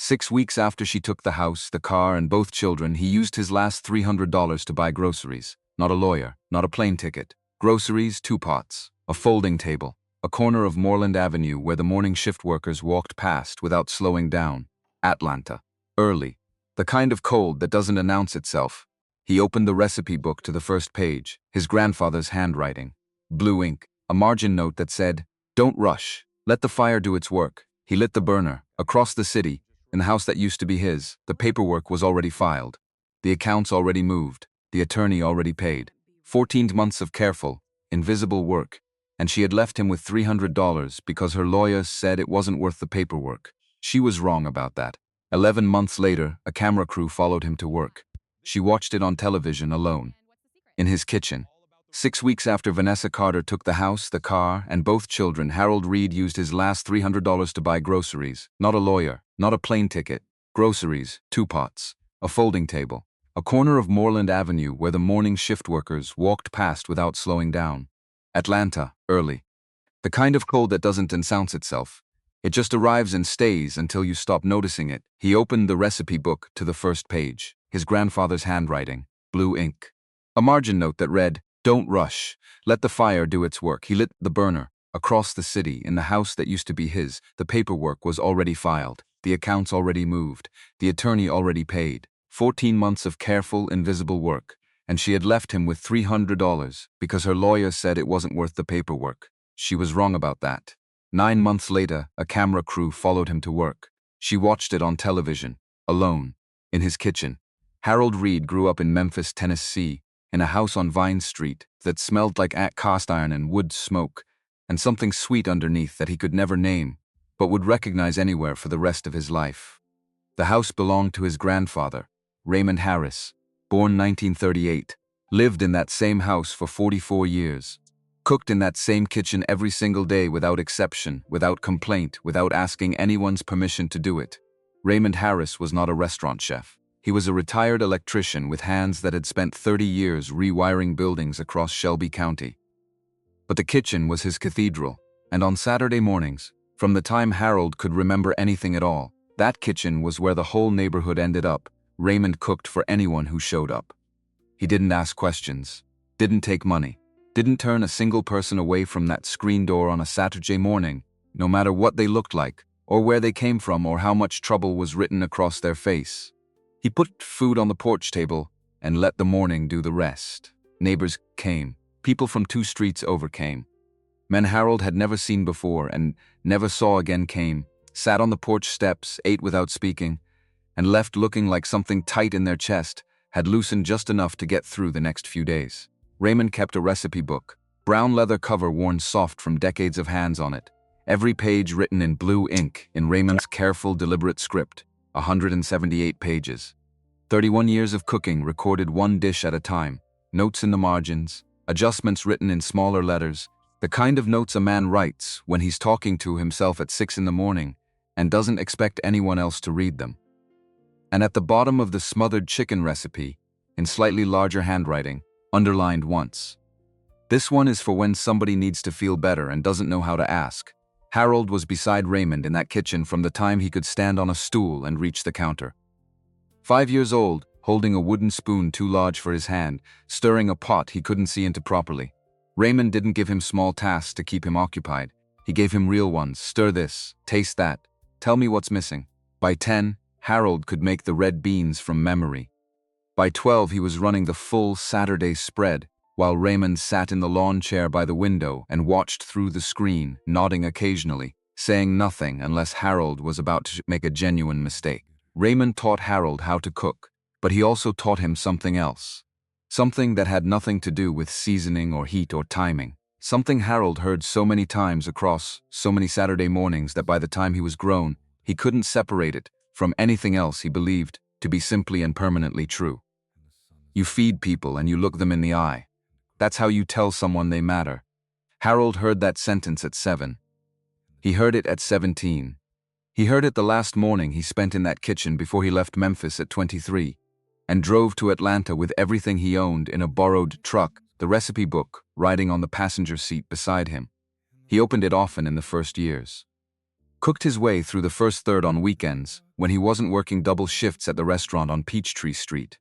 6 weeks after she took the house, the car, and both children, he used his last $300 to buy groceries. Not a lawyer, not a plane ticket. Groceries, 2 pots, a folding table, a corner of Moreland Avenue where the morning shift workers walked past without slowing down. Atlanta. Early. The kind of cold that doesn't announce itself. He opened the recipe book to the first page, his grandfather's handwriting. Blue ink, a margin note that said, "Don't rush. Let the fire do its work." He lit the burner. Across the city, in the house that used to be his, the paperwork was already filed. The accounts already moved. The attorney already paid. 14 months of careful, invisible work. And she had left him with $300 because her lawyer said it wasn't worth the paperwork. She was wrong about that. 11 months later, a camera crew followed him to work. She watched it on television alone. In his kitchen. 6 weeks after Vanessa Carter took the house, the car, and both children, Harold Reed used his last $300 to buy groceries. Not a lawyer, not a plane ticket. Groceries, 2 pots, a folding table, a corner of Moreland Avenue where the morning shift workers walked past without slowing down. Atlanta, early. The kind of cold that doesn't announce itself. It just arrives and stays until you stop noticing it. He opened the recipe book to the first page, his grandfather's handwriting, blue ink. A margin note that read, "Don't rush. Let the fire do its work." He lit the burner. Across the city, in the house that used to be his, the paperwork was already filed. The accounts already moved. The attorney already paid. 14 months of careful, invisible work. And she had left him with $300 because her lawyer said it wasn't worth the paperwork. She was wrong about that. 9 months later, a camera crew followed him to work. She watched it on television, alone, in his kitchen. Harold Reed grew up in Memphis, Tennessee, in a house on Vine Street that smelled like cast iron and wood smoke, and something sweet underneath that he could never name, but would recognize anywhere for the rest of his life. The house belonged to his grandfather, Raymond Harris, born 1938, lived in that same house for 44 years, cooked in that same kitchen every single day without exception, without complaint, without asking anyone's permission to do it. Raymond Harris was not a restaurant chef. He was a retired electrician with hands that had spent 30 years rewiring buildings across Shelby County. But the kitchen was his cathedral, and on Saturday mornings, from the time Harold could remember anything at all, that kitchen was where the whole neighborhood ended up. Raymond cooked for anyone who showed up. He didn't ask questions, didn't take money, didn't turn a single person away from that screen door on a Saturday morning, no matter what they looked like, or where they came from, or how much trouble was written across their face. He put food on the porch table and let the morning do the rest. Neighbors came. People from 2 streets over came. Men Harold had never seen before and never saw again came, sat on the porch steps, ate without speaking, and left looking like something tight in their chest had loosened just enough to get through the next few days. Raymond kept a recipe book, brown leather cover worn soft from decades of hands on it, every page written in blue ink in Raymond's careful, deliberate script. 178 pages. 31 years of cooking recorded 1 dish at a time, notes in the margins, adjustments written in smaller letters, the kind of notes a man writes when he's talking to himself at 6 in the morning and doesn't expect anyone else to read them. And at the bottom of the smothered chicken recipe, in slightly larger handwriting, underlined once. This one is for when somebody needs to feel better and doesn't know how to ask. Harold was beside Raymond in that kitchen from the time he could stand on a stool and reach the counter. 5 years old, holding a wooden spoon too large for his hand, stirring a pot he couldn't see into properly. Raymond didn't give him small tasks to keep him occupied. He gave him real ones. Stir this, taste that, tell me what's missing. By 10, Harold could make the red beans from memory. By 12, he was running the full Saturday spread, while Raymond sat in the lawn chair by the window and watched through the screen, nodding occasionally, saying nothing unless Harold was about to make a genuine mistake. Raymond taught Harold how to cook, but he also taught him something else. Something that had nothing to do with seasoning or heat or timing. Something Harold heard so many times across so many Saturday mornings that by the time he was grown, he couldn't separate it from anything else he believed to be simply and permanently true. You feed people and you look them in the eye. That's how you tell someone they matter. Harold heard that sentence at 7. He heard it at 17. He heard it the last morning he spent in that kitchen before he left Memphis at 23, and drove to Atlanta with everything he owned in a borrowed truck, the recipe book riding on the passenger seat beside him. He opened it often in the first years. Cooked his way through the first third on weekends, when he wasn't working double shifts at the restaurant on Peachtree Street.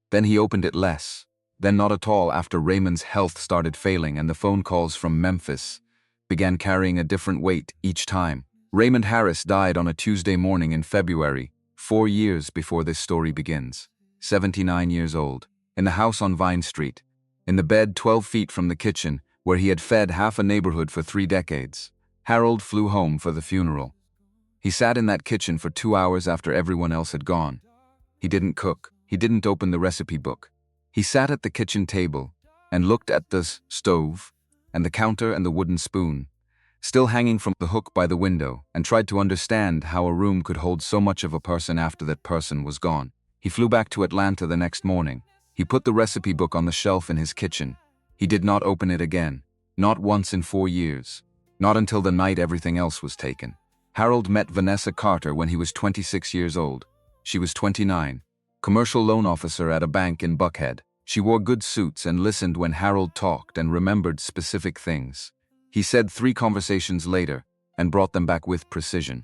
Then he opened it less, then not at all after Raymond's health started failing and the phone calls from Memphis began carrying a different weight each time. Raymond Harris died on a Tuesday morning in February, 4 years before this story begins. 79 years old, in the house on Vine Street, in the bed 12 feet from the kitchen where he had fed half a neighborhood for 3 decades. Harold flew home for the funeral. He sat in that kitchen for 2 hours after everyone else had gone. He didn't cook. He didn't open the recipe book. He sat at the kitchen table and looked at the stove and the counter and the wooden spoon, still hanging from the hook by the window, and tried to understand how a room could hold so much of a person after that person was gone. He flew back to Atlanta the next morning. He put the recipe book on the shelf in his kitchen. He did not open it again, not once in 4 years, not until the night everything else was taken. Harold met Vanessa Carter when he was 26 years old. She was 29, commercial loan officer at a bank in Buckhead. She wore good suits and listened when Harold talked and remembered specific things. He said 3 conversations later and brought them back with precision.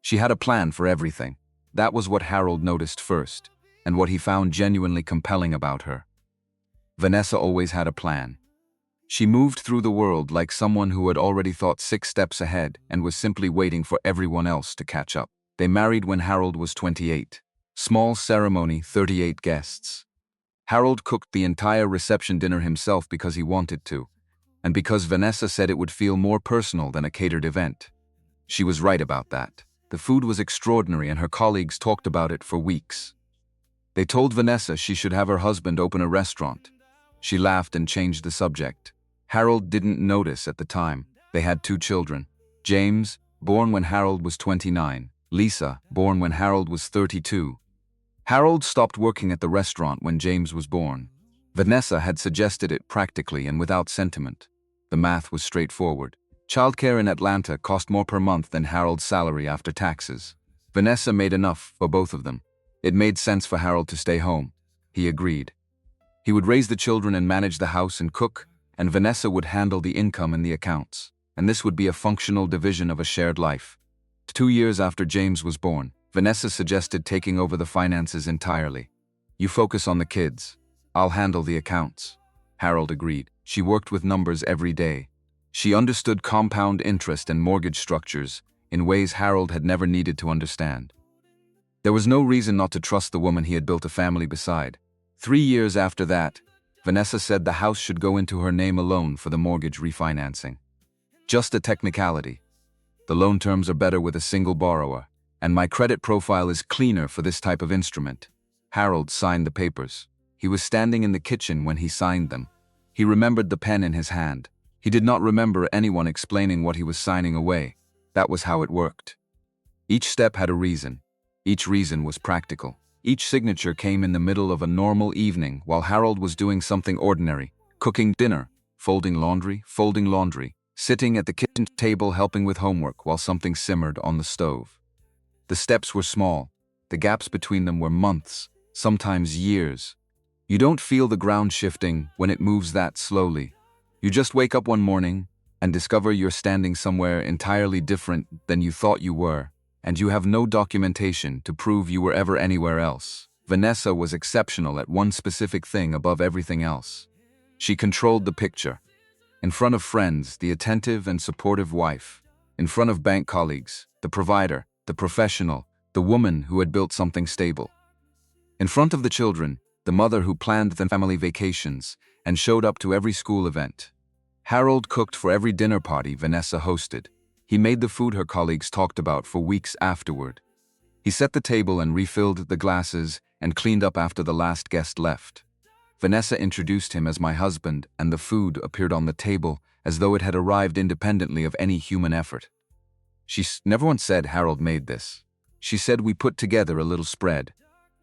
She had a plan for everything. That was what Harold noticed first, and what he found genuinely compelling about her. Vanessa always had a plan. She moved through the world like someone who had already thought 6 steps ahead and was simply waiting for everyone else to catch up. They married when Harold was 28. Small ceremony, 38 guests. Harold cooked the entire reception dinner himself because he wanted to, and because Vanessa said it would feel more personal than a catered event. She was right about that. The food was extraordinary and her colleagues talked about it for weeks. They told Vanessa she should have her husband open a restaurant. She laughed and changed the subject. Harold didn't notice at the time. They had 2 children. James, born when Harold was 29. Lisa, born when Harold was 32. Harold stopped working at the restaurant when James was born. Vanessa had suggested it practically and without sentiment. The math was straightforward. Childcare in Atlanta cost more per month than Harold's salary after taxes. Vanessa made enough for both of them. It made sense for Harold to stay home. He agreed. He would raise the children and manage the house and cook, and Vanessa would handle the income and the accounts. And this would be a functional division of a shared life. 2 years after James was born, Vanessa suggested taking over the finances entirely. You focus on the kids. I'll handle the accounts. Harold agreed. She worked with numbers every day. She understood compound interest and mortgage structures in ways Harold had never needed to understand. There was no reason not to trust the woman he had built a family beside. 3 years after that, Vanessa said the house should go into her name alone for the mortgage refinancing. Just a technicality. The loan terms are better with a single borrower, and my credit profile is cleaner for this type of instrument. Harold signed the papers. He was standing in the kitchen when he signed them. He remembered the pen in his hand. He did not remember anyone explaining what he was signing away. That was how it worked. Each step had a reason. Each reason was practical. Each signature came in the middle of a normal evening while Harold was doing something ordinary, cooking dinner, folding laundry, sitting at the kitchen table helping with homework while something simmered on the stove. The steps were small. The gaps between them were months, sometimes years. You don't feel the ground shifting when it moves that slowly. You just wake up one morning and discover you're standing somewhere entirely different than you thought you were, and you have no documentation to prove you were ever anywhere else. Vanessa was exceptional at one specific thing above everything else. She controlled the picture. In front of friends, the attentive and supportive wife. In front of bank colleagues, the provider, the professional, the woman who had built something stable. In front of the children, the mother who planned the family vacations and showed up to every school event. Harold cooked for every dinner party Vanessa hosted. He made the food her colleagues talked about for weeks afterward. He set the table and refilled the glasses and cleaned up after the last guest left. Vanessa introduced him as my husband, and the food appeared on the table as though it had arrived independently of any human effort. She never once said Harold made this. She said we put together a little spread,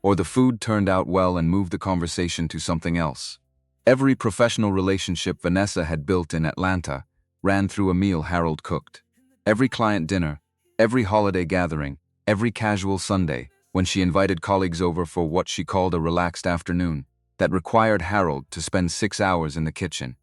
or the food turned out well and moved the conversation to something else. Every professional relationship Vanessa had built in Atlanta ran through a meal Harold cooked. Every client dinner, every holiday gathering, every casual Sunday, when she invited colleagues over for what she called a relaxed afternoon, that required Harold to spend 6 hours in the kitchen.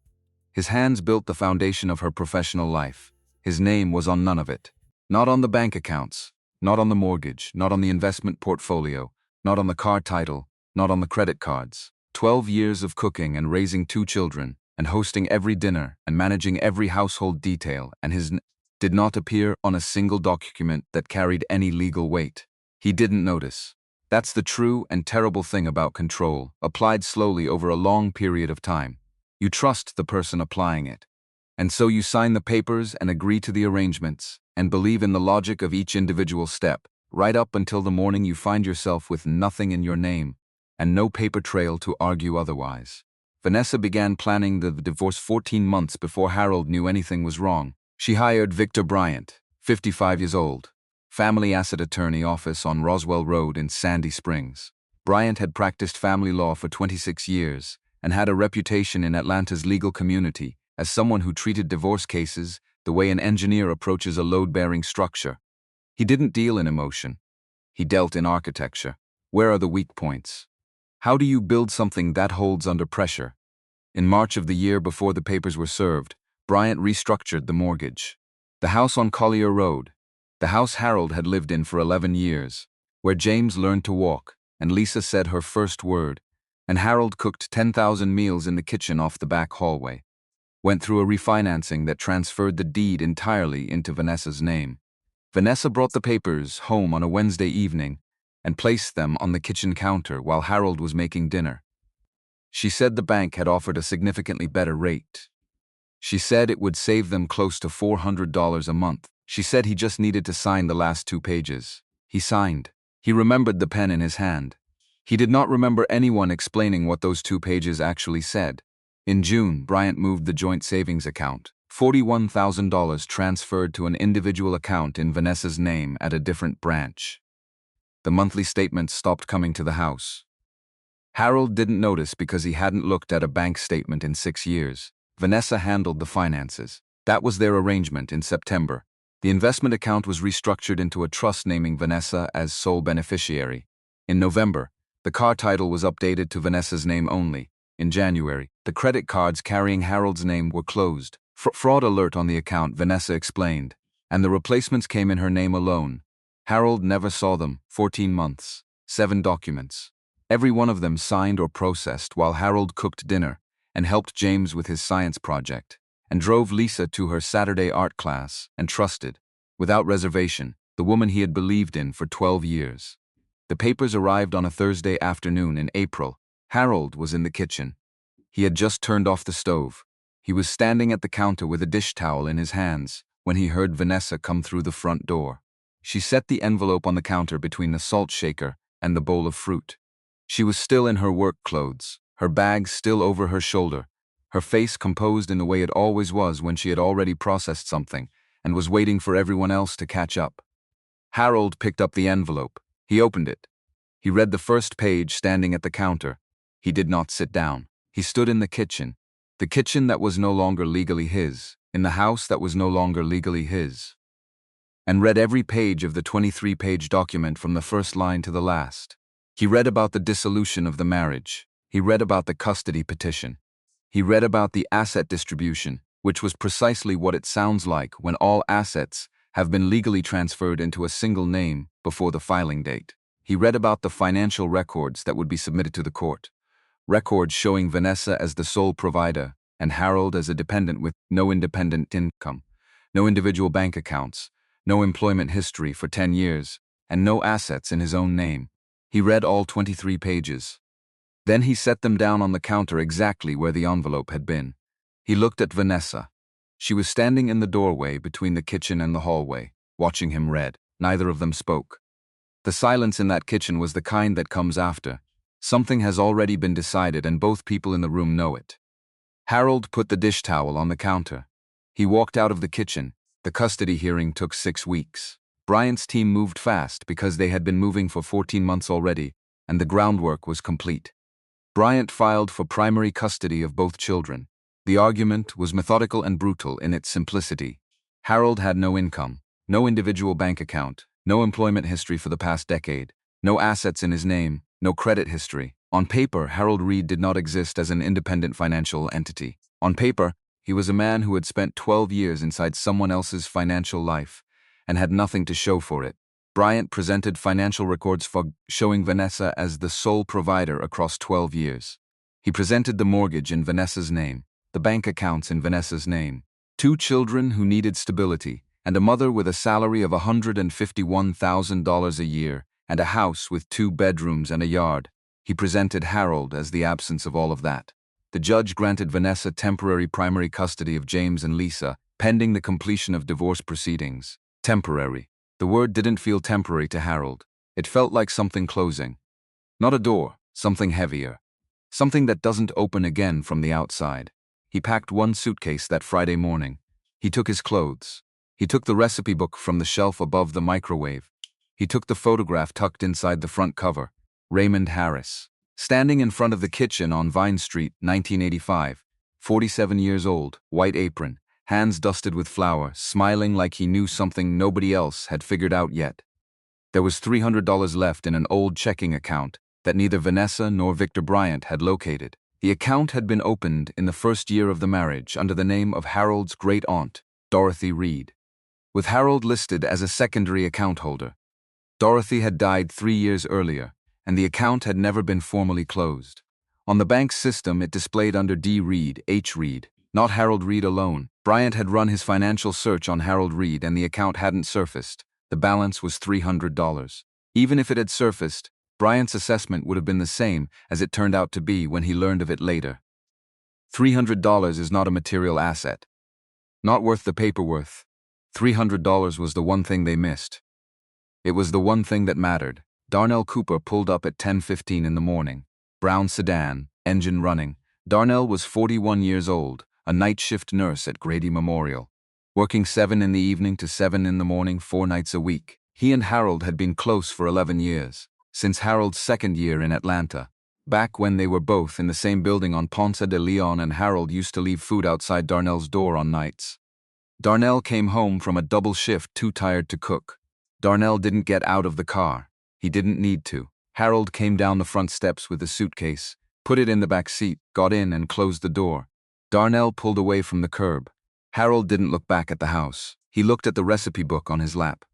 His hands built the foundation of her professional life. His name was on none of it. Not on the bank accounts, not on the mortgage, not on the investment portfolio, not on the car title, not on the credit cards. 12 years of cooking and raising 2 children, and hosting every dinner and managing every household detail, and his did not appear on a single document that carried any legal weight. He didn't notice. That's the true and terrible thing about control, applied slowly over a long period of time. You trust the person applying it. And so you sign the papers and agree to the arrangements, and believe in the logic of each individual step, right up until the morning you find yourself with nothing in your name, and no paper trail to argue otherwise. Vanessa began planning the divorce 14 months before Harold knew anything was wrong. She hired Victor Bryant, 55 years old, family asset attorney office on Roswell Road in Sandy Springs. Bryant had practiced family law for 26 years and had a reputation in Atlanta's legal community as someone who treated divorce cases the way an engineer approaches a load-bearing structure. He didn't deal in emotion. He dealt in architecture. Where are the weak points? How do you build something that holds under pressure? In March of the year before the papers were served, Bryant restructured the mortgage. The house on Collier Road, the house Harold had lived in for 11 years, where James learned to walk, and Lisa said her first word, and Harold cooked 10,000 meals in the kitchen off the back hallway, went through a refinancing that transferred the deed entirely into Vanessa's name. Vanessa brought the papers home on a Wednesday evening and placed them on the kitchen counter while Harold was making dinner. She said the bank had offered a significantly better rate. She said it would save them close to $400 a month. She said he just needed to sign the last 2 pages. He signed. He remembered the pen in his hand. He did not remember anyone explaining what those 2 pages actually said. In June, Bryant moved the joint savings account. $41,000 transferred to an individual account in Vanessa's name at a different branch. The monthly statements stopped coming to the house. Harold didn't notice because he hadn't looked at a bank statement in 6 years. Vanessa handled the finances. That was their arrangement in September. The investment account was restructured into a trust naming Vanessa as sole beneficiary. In November, the car title was updated to Vanessa's name only. In January, the credit cards carrying Harold's name were closed. Fraud alert on the account, Vanessa explained, and the replacements came in her name alone. Harold never saw them. 14 months, 7 documents. Every one of them signed or processed while Harold cooked dinner and helped James with his science project, and drove Lisa to her Saturday art class and trusted, without reservation, the woman he had believed in for 12 years. The papers arrived on a Thursday afternoon in April. Harold was in the kitchen. He had just turned off the stove. He was standing at the counter with a dish towel in his hands when he heard Vanessa come through the front door. She set the envelope on the counter between the salt shaker and the bowl of fruit. She was still in her work clothes, her bag still over her shoulder, her face composed in the way it always was when she had already processed something and was waiting for everyone else to catch up. Harold picked up the envelope. He opened it. He read the first page standing at the counter. He did not sit down. He stood in the kitchen that was no longer legally his, in the house that was no longer legally his, and read every page of the 23-page document from the first line to the last. He read about the dissolution of the marriage. He read about the custody petition. He read about the asset distribution, which was precisely what it sounds like when all assets have been legally transferred into a single name before the filing date. He read about the financial records that would be submitted to the court. Records showing Vanessa as the sole provider and Harold as a dependent with no independent income, no individual bank accounts, no employment history for 10 years, and no assets in his own name. He read all 23 pages. Then he set them down on the counter exactly where the envelope had been. He looked at Vanessa. She was standing in the doorway between the kitchen and the hallway, watching him read. Neither of them spoke. The silence in that kitchen was the kind that comes after. Something has already been decided and both people in the room know it. Harold put the dish towel on the counter. He walked out of the kitchen. The custody hearing took 6 weeks. Bryant's team moved fast because they had been moving for 14 months already, and the groundwork was complete. Bryant filed for primary custody of both children. The argument was methodical and brutal in its simplicity. Harold had no income, no individual bank account, no employment history for the past decade, no assets in his name, no credit history. On paper, Harold Reed did not exist as an independent financial entity. On paper, he was a man who had spent 12 years inside someone else's financial life and had nothing to show for it. Bryant presented financial records showing Vanessa as the sole provider across 12 years. He presented the mortgage in Vanessa's name, the bank accounts in Vanessa's name, 2 children who needed stability, and a mother with a salary of $151,000 a year and a house with 2 bedrooms and a yard. He presented Harold as the absence of all of that. The judge granted Vanessa temporary primary custody of James and Lisa, pending the completion of divorce proceedings. Temporary. The word didn't feel temporary to Harold. It felt like something closing. Not a door, something heavier. Something that doesn't open again from the outside. He packed 1 suitcase that Friday morning. He took his clothes. He took the recipe book from the shelf above the microwave. He took the photograph tucked inside the front cover. Raymond Harris. Standing in front of the kitchen on Vine Street, 1985. 47 years old, white apron, hands dusted with flour, smiling like he knew something nobody else had figured out yet. There was $300 left in an old checking account that neither Vanessa nor Victor Bryant had located. The account had been opened in the first year of the marriage under the name of Harold's great-aunt, Dorothy Reed, with Harold listed as a secondary account holder. Dorothy had died 3 years earlier, and the account had never been formally closed. On the bank's system, it displayed under D. Reed, H. Reed, not Harold Reed alone. Bryant had run his financial search on Harold Reed and the account hadn't surfaced. The balance was $300. Even if it had surfaced, Bryant's assessment would have been the same as it turned out to be when he learned of it later. $300 is not a material asset. Not worth the paper worth. $300 was the one thing they missed. It was the one thing that mattered. Darnell Cooper pulled up at 10:15 in the morning. Brown sedan, engine running. Darnell was 41 years old, a night shift nurse at Grady Memorial. Working 7 in the evening to 7 in the morning 4 nights a week. He and Harold had been close for 11 years, since Harold's second year in Atlanta. Back when they were both in the same building on Ponce de Leon and Harold used to leave food outside Darnell's door on nights. Darnell came home from a double shift too tired to cook. Darnell didn't get out of the car. He didn't need to. Harold came down the front steps with a suitcase, put it in the back seat, got in and closed the door. Darnell pulled away from the curb. Harold didn't look back at the house. He looked at the recipe book on his lap.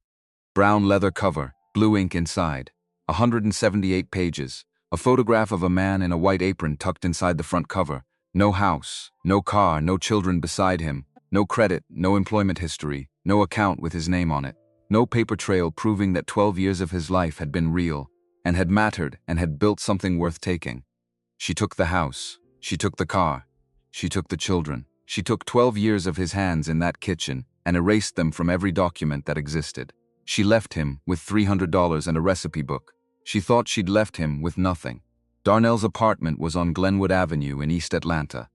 Brown leather cover, blue ink inside. 178 pages. A photograph of a man in a white apron tucked inside the front cover. No house, no car, no children beside him. No credit, no employment history, no account with his name on it. No paper trail proving that 12 years of his life had been real, and had mattered, and had built something worth taking. She took the house. She took the car. She took the children. She took 12 years of his hands in that kitchen and erased them from every document that existed. She left him with $300 and a recipe book. She thought she'd left him with nothing. Darnell's apartment was on Glenwood Avenue in East Atlanta.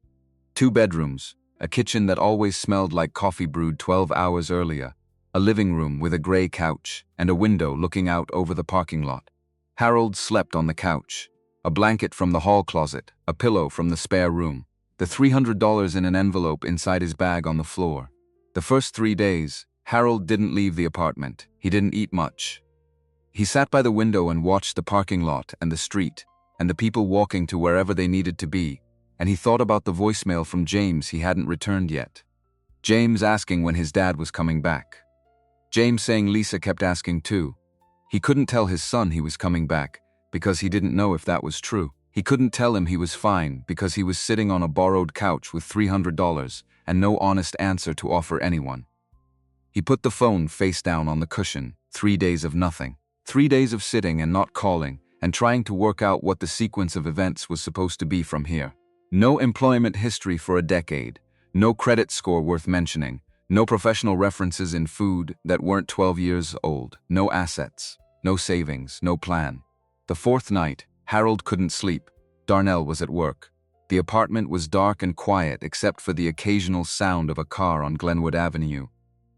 2 bedrooms, a kitchen that always smelled like coffee brewed 12 hours earlier, a living room with a gray couch, and a window looking out over the parking lot. Harold slept on the couch. A blanket from the hall closet, a pillow from the spare room, the $300 in an envelope inside his bag on the floor. The first 3 days, Harold didn't leave the apartment. He didn't eat much. He sat by the window and watched the parking lot and the street, and the people walking to wherever they needed to be, and he thought about the voicemail from James he hadn't returned yet. James asking when his dad was coming back. James saying Lisa kept asking too. He couldn't tell his son he was coming back, because he didn't know if that was true. He couldn't tell him he was fine because he was sitting on a borrowed couch with $300 and no honest answer to offer anyone. He put the phone face down on the cushion. 3 days of nothing. 3 days of sitting and not calling, and trying to work out what the sequence of events was supposed to be from here. No employment history for a decade. No credit score worth mentioning. No professional references in food that weren't 12 years old. No assets. No savings. No plan. The 4th night, Harold couldn't sleep. Darnell was at work. The apartment was dark and quiet except for the occasional sound of a car on Glenwood Avenue.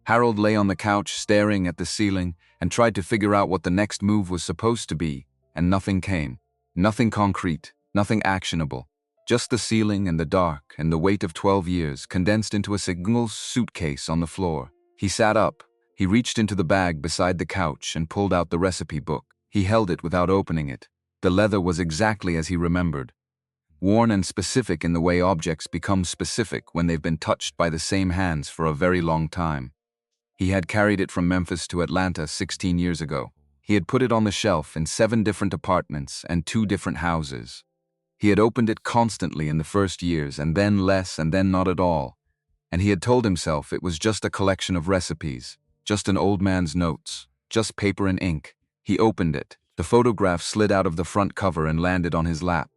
Harold lay on the couch staring at the ceiling and tried to figure out what the next move was supposed to be, and nothing came. Nothing concrete, nothing actionable. Just the ceiling and the dark and the weight of 12 years condensed into a single suitcase on the floor. He sat up. He reached into the bag beside the couch and pulled out the recipe book. He held it without opening it. The leather was exactly as he remembered. Worn and specific in the way objects become specific when they've been touched by the same hands for a very long time. He had carried it from Memphis to Atlanta 16 years ago. He had put it on the shelf in 7 different apartments and 2 different houses. He had opened it constantly in the first years, and then less, and then not at all. And he had told himself it was just a collection of recipes, just an old man's notes, just paper and ink. He opened it. The photograph slid out of the front cover and landed on his lap.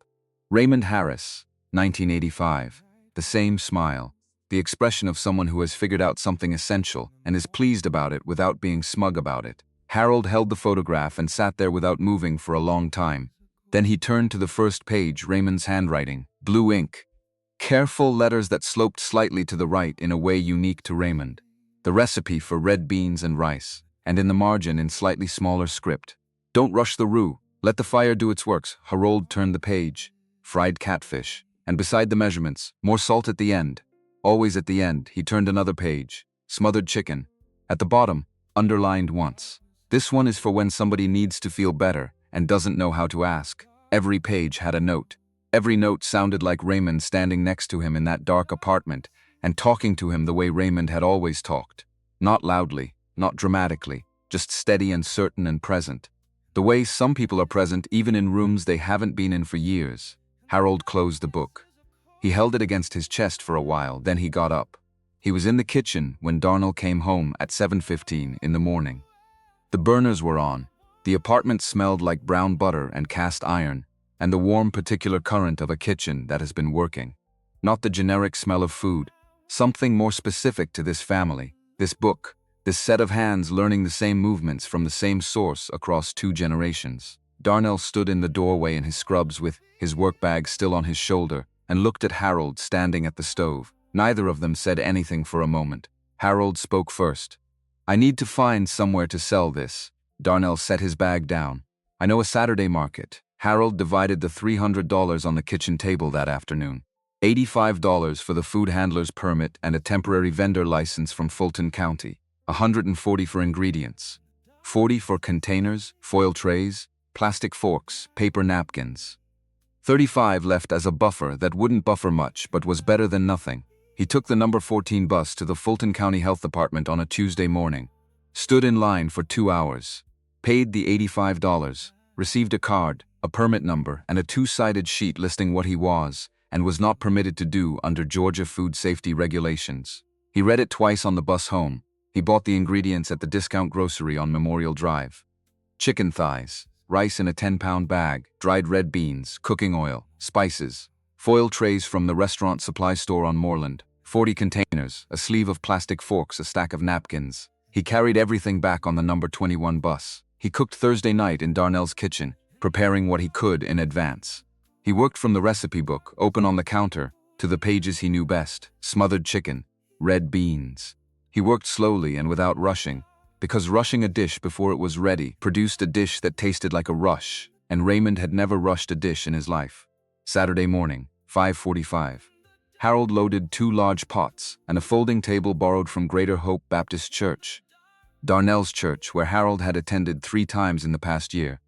Raymond Harris, 1985. The same smile. The expression of someone who has figured out something essential and is pleased about it without being smug about it. Harold held the photograph and sat there without moving for a long time. Then he turned to the first page, Raymond's handwriting, blue ink. Careful letters that sloped slightly to the right in a way unique to Raymond. The recipe for red beans and rice, and in the margin in slightly smaller script. Don't rush the roux. Let the fire do its works. Harold turned the page. Fried catfish. And beside the measurements, more salt at the end. Always at the end, he turned another page. Smothered chicken. At the bottom, underlined once. This one is for when somebody needs to feel better and doesn't know how to ask. Every page had a note. Every note sounded like Raymond standing next to him in that dark apartment and talking to him the way Raymond had always talked. Not loudly, not dramatically, just steady and certain and present. The way some people are present even in rooms they haven't been in for years. Harold closed the book. He held it against his chest for a while, then he got up. He was in the kitchen when Darnell came home at 7:15 in the morning. The burners were on. The apartment smelled like brown butter and cast iron, and the warm particular current of a kitchen that has been working. Not the generic smell of food. Something more specific to this family, this book, this set of hands learning the same movements from the same source across 2 generations. Darnell stood in the doorway in his scrubs with his work bag still on his shoulder and looked at Harold standing at the stove. Neither of them said anything for a moment. Harold spoke first. I need to find somewhere to sell this. Darnell set his bag down. I know a Saturday market. Harold divided the $300 on the kitchen table that afternoon. $85 for the food handler's permit and a temporary vendor license from Fulton County. $140 for ingredients. $40 for containers, foil trays, plastic forks, paper napkins. $35 left as a buffer that wouldn't buffer much but was better than nothing. He took the number 14 bus to the Fulton County Health Department on a Tuesday morning. Stood in line for 2 hours. Paid the $85. Received a card, a permit number, and a 2-sided sheet listing what he was and was not permitted to do under Georgia food safety regulations. He read it twice on the bus home. He bought the ingredients at the discount grocery on Memorial Drive. Chicken thighs, rice in a 10-pound bag, dried red beans, cooking oil, spices, foil trays from the restaurant supply store on Moreland, 40 containers, a sleeve of plastic forks, a stack of napkins. He carried everything back on the number 21 bus. He cooked Thursday night in Darnell's kitchen, preparing what he could in advance. He worked from the recipe book, open on the counter, to the pages he knew best: smothered chicken, red beans. He worked slowly and without rushing, because rushing a dish before it was ready produced a dish that tasted like a rush, and Raymond had never rushed a dish in his life. Saturday morning, 5:45. Harold loaded 2 large pots and a folding table borrowed from Greater Hope Baptist Church, Darnell's church, where Harold had attended 3 times in the past year.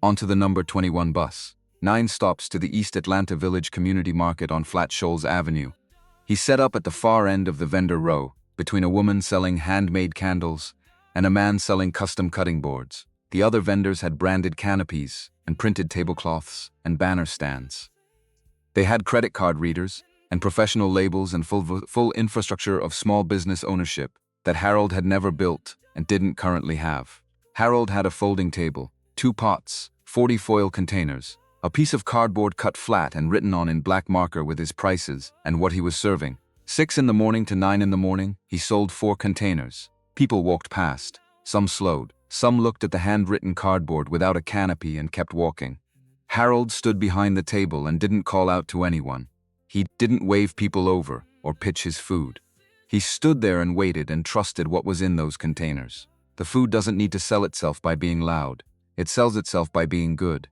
Onto the number 21 bus. 9 stops to the East Atlanta Village Community Market on Flat Shoals Avenue. He set up at the far end of the vendor row, between a woman selling handmade candles and a man selling custom cutting boards. The other vendors had branded canopies and printed tablecloths and banner stands. They had credit card readers and professional labels and full infrastructure of small business ownership that Harold had never built and didn't currently have. Harold had a folding table, 2 pots, 40 foil containers, a piece of cardboard cut flat and written on in black marker with his prices and what he was serving. 6 in the morning to 9 in the morning, he sold 4 containers. People walked past. Some slowed. Some looked at the handwritten cardboard without a canopy and kept walking. Harold stood behind the table and didn't call out to anyone. He didn't wave people over or pitch his food. He stood there and waited and trusted what was in those containers. The food doesn't need to sell itself by being loud. It sells itself by being good.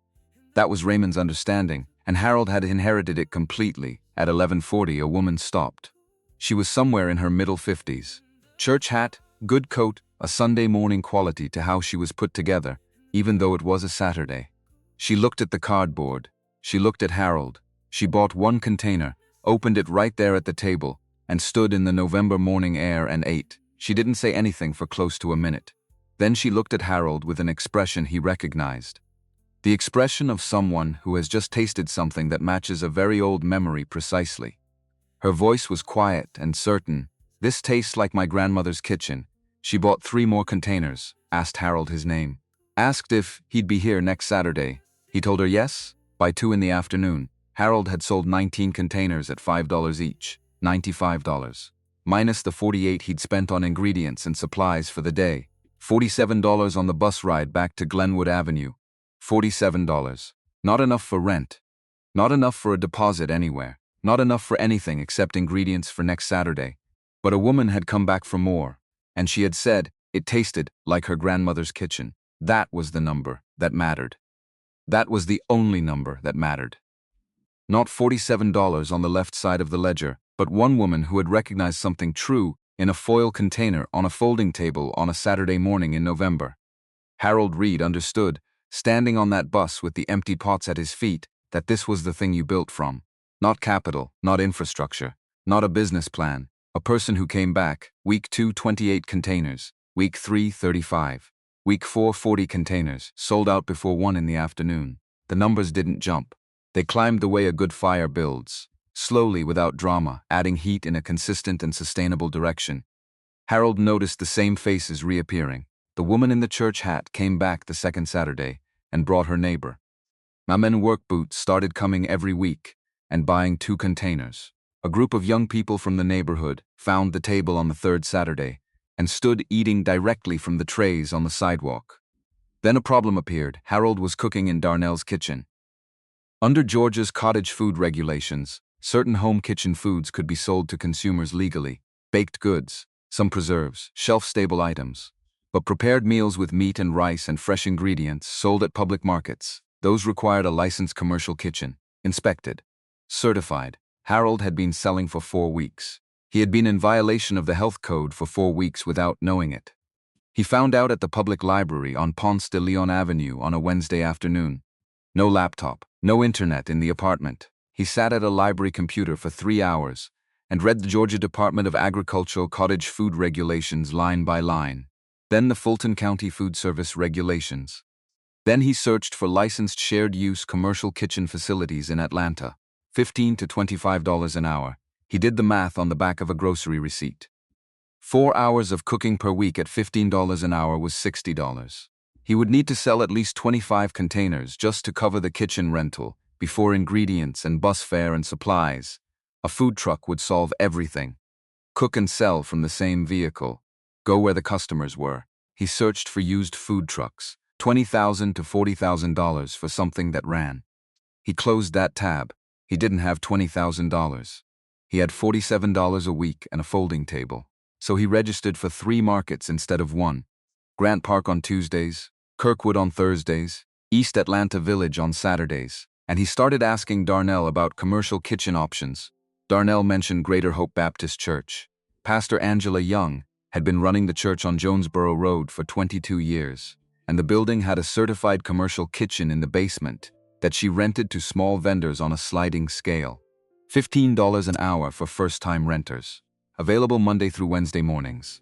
That was Raymond's understanding, and Harold had inherited it completely. At 11:40, a woman stopped. She was somewhere in her middle 50s. Church hat, good coat, a Sunday morning quality to how she was put together, even though it was a Saturday. She looked at the cardboard. She looked at Harold. She bought 1 container, opened it right there at the table, and stood in the November morning air and ate. She didn't say anything for close to a minute. Then she looked at Harold with an expression he recognized. The expression of someone who has just tasted something that matches a very old memory precisely. Her voice was quiet and certain. "This tastes like my grandmother's kitchen." She bought 3 more containers, asked Harold his name. Asked if he'd be here next Saturday. He told her yes. By 2 in the afternoon, Harold had sold 19 containers at $5 each, $95. Minus the 48 he'd spent on ingredients and supplies for the day. $47 on the bus ride back to Glenwood Avenue. $47. Not enough for rent. Not enough for a deposit anywhere. Not enough for anything except ingredients for next Saturday. But a woman had come back for more, and she had said it tasted like her grandmother's kitchen. That was the number that mattered. That was the only number that mattered. Not $47 on the left side of the ledger, but one woman who had recognized something true in a foil container on a folding table on a Saturday morning in November. Harold Reed understood, standing on that bus with the empty pots at his feet, that this was the thing you built from. Not capital, not infrastructure, not a business plan. A person who came back. Week 2, 28 containers. Week 3, 35. Week 4, 40 containers, sold out before 1 in the afternoon. The numbers didn't jump. They climbed the way a good fire builds, slowly without drama, adding heat in a consistent and sustainable direction. Harold noticed the same faces reappearing. The woman in the church hat came back the second Saturday and brought her neighbor. Men work boots started coming every week and buying 2 containers. A group of young people from the neighborhood found the table on the third Saturday and stood eating directly from the trays on the sidewalk. Then a problem appeared. Harold was cooking in Darnell's kitchen. Under Georgia's cottage food regulations, certain home kitchen foods could be sold to consumers legally: baked goods, some preserves, shelf-stable items. But prepared meals with meat and rice and fresh ingredients sold at public markets, those required a licensed commercial kitchen, inspected, certified. Harold had been selling for 4 weeks. He had been in violation of the health code for 4 weeks without knowing it. He found out at the public library on Ponce de Leon Avenue on a Wednesday afternoon. No laptop, no internet in the apartment. He sat at a library computer for 3 hours and read the Georgia Department of Agricultural cottage food regulations line by line. Then the Fulton County Food Service regulations. Then he searched for licensed shared-use commercial kitchen facilities in Atlanta. $15 to $25 an hour. He did the math on the back of a grocery receipt. 4 hours of cooking per week at $15 an hour was $60. He would need to sell at least 25 containers just to cover the kitchen rental, before ingredients and bus fare and supplies. A food truck would solve everything. Cook and sell from the same vehicle. Go where the customers were. He searched for used food trucks, $20,000 to $40,000 for something that ran. He closed that tab. He didn't have $20,000. He had $47 a week and a folding table. So he registered for 3 markets instead of 1. Grant Park on Tuesdays, Kirkwood on Thursdays, East Atlanta Village on Saturdays, and he started asking Darnell about commercial kitchen options. Darnell mentioned Greater Hope Baptist Church. Pastor Angela Young had been running the church on Jonesboro Road for 22 years, and the building had a certified commercial kitchen in the basement that she rented to small vendors on a sliding scale. $15 an hour for first-time renters. Available Monday through Wednesday mornings.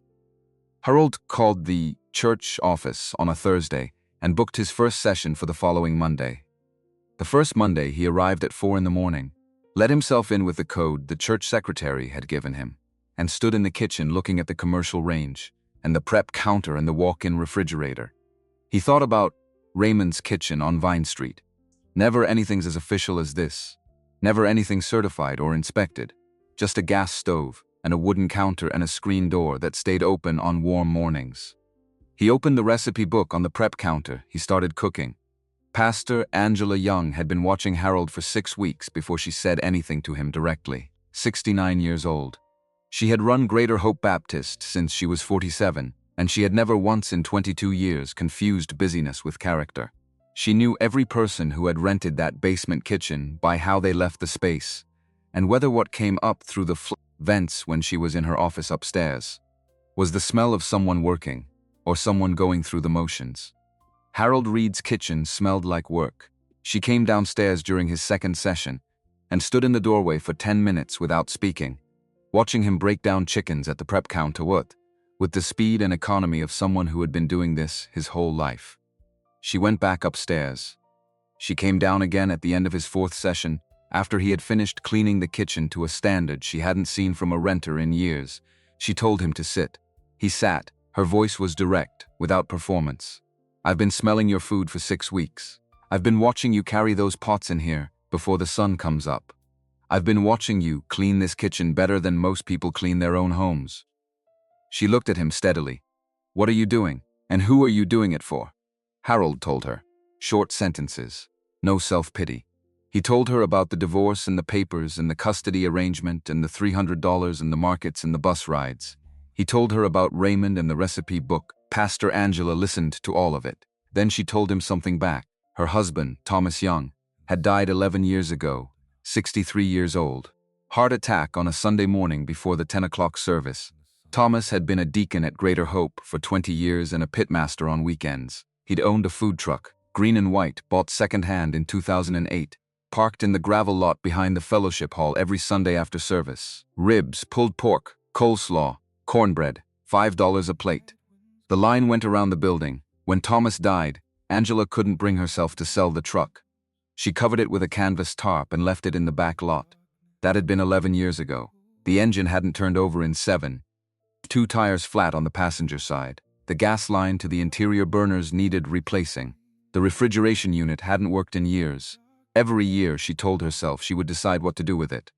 Harold called the church office on a Thursday and booked his first session for the following Monday. The first Monday, he arrived at 4 in the morning, let himself in with the code the church secretary had given him, and stood in the kitchen looking at the commercial range and the prep counter and the walk-in refrigerator. He thought about Raymond's Kitchen on Vine Street. Never anything's as official as this. Never anything certified or inspected. Just a gas stove and a wooden counter and a screen door that stayed open on warm mornings. He opened the recipe book on the prep counter. He started cooking. Pastor Angela Young had been watching Harold for 6 weeks before she said anything to him directly. 69 years old. She had run Greater Hope Baptist since she was 47, and she had never once in 22 years confused busyness with character. She knew every person who had rented that basement kitchen by how they left the space, and whether what came up through the vents when she was in her office upstairs was the smell of someone working or someone going through the motions. Harold Reed's kitchen smelled like work. She came downstairs during his second session and stood in the doorway for 10 minutes without speaking, watching him break down chickens at the prep counter. with the speed and economy of someone who had been doing this his whole life. She went back upstairs. She came down again at the end of his fourth session, after he had finished cleaning the kitchen to a standard she hadn't seen from a renter in years. She told him to sit. He sat. Her voice was direct, without performance. "I've been smelling your food for 6 weeks. I've been watching you carry those pots in here before the sun comes up. I've been watching you clean this kitchen better than most people clean their own homes." She looked at him steadily. "What are you doing? And who are you doing it for?" Harold told her. Short sentences. No self-pity. He told her about the divorce and the papers and the custody arrangement and the $300 and the markets and the bus rides. He told her about Raymond and the recipe book. Pastor Angela listened to all of it. Then she told him something back. Her husband, Thomas Young, had died 11 years ago, 63 years old. Heart attack on a Sunday morning before the 10 o'clock service. Thomas had been a deacon at Greater Hope for 20 years and a pitmaster on weekends. He'd owned a food truck, green and white, bought secondhand in 2008, parked in the gravel lot behind the fellowship hall every Sunday after service. Ribs, pulled pork, coleslaw, cornbread, $5 a plate. The line went around the building. When Thomas died, Angela couldn't bring herself to sell the truck. She covered it with a canvas tarp and left it in the back lot. That had been 11 years ago. The engine hadn't turned over in 7. 2 tires flat on the passenger side. The gas line to the interior burners needed replacing. The refrigeration unit hadn't worked in years. Every year, she told herself she would decide what to do with it.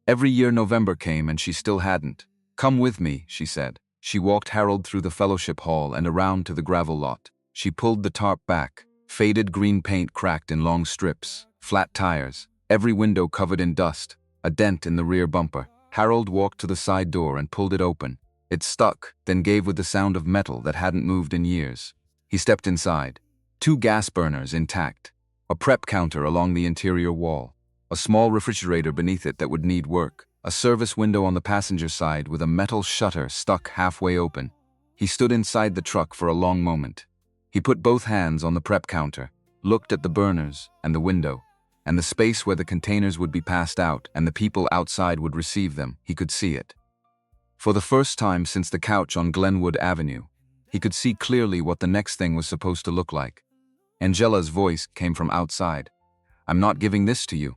Every year November came and she still hadn't. "Come with me," she said. She walked Harold through the fellowship hall and around to the gravel lot. She pulled the tarp back. Faded green paint cracked in long strips. Flat tires. Every window covered in dust. A dent in the rear bumper. Harold walked to the side door and pulled it open. It stuck, then gave with the sound of metal that hadn't moved in years. He stepped inside. 2 gas burners intact. A prep counter along the interior wall. A small refrigerator beneath it that would need work. A service window on the passenger side with a metal shutter stuck halfway open. He stood inside the truck for a long moment. He put both hands on the prep counter, looked at the burners and the window, and the space where the containers would be passed out and the people outside would receive them. He could see it. For the first time since the couch on Glenwood Avenue, he could see clearly what the next thing was supposed to look like. Angela's voice came from outside. "I'm not giving this to you.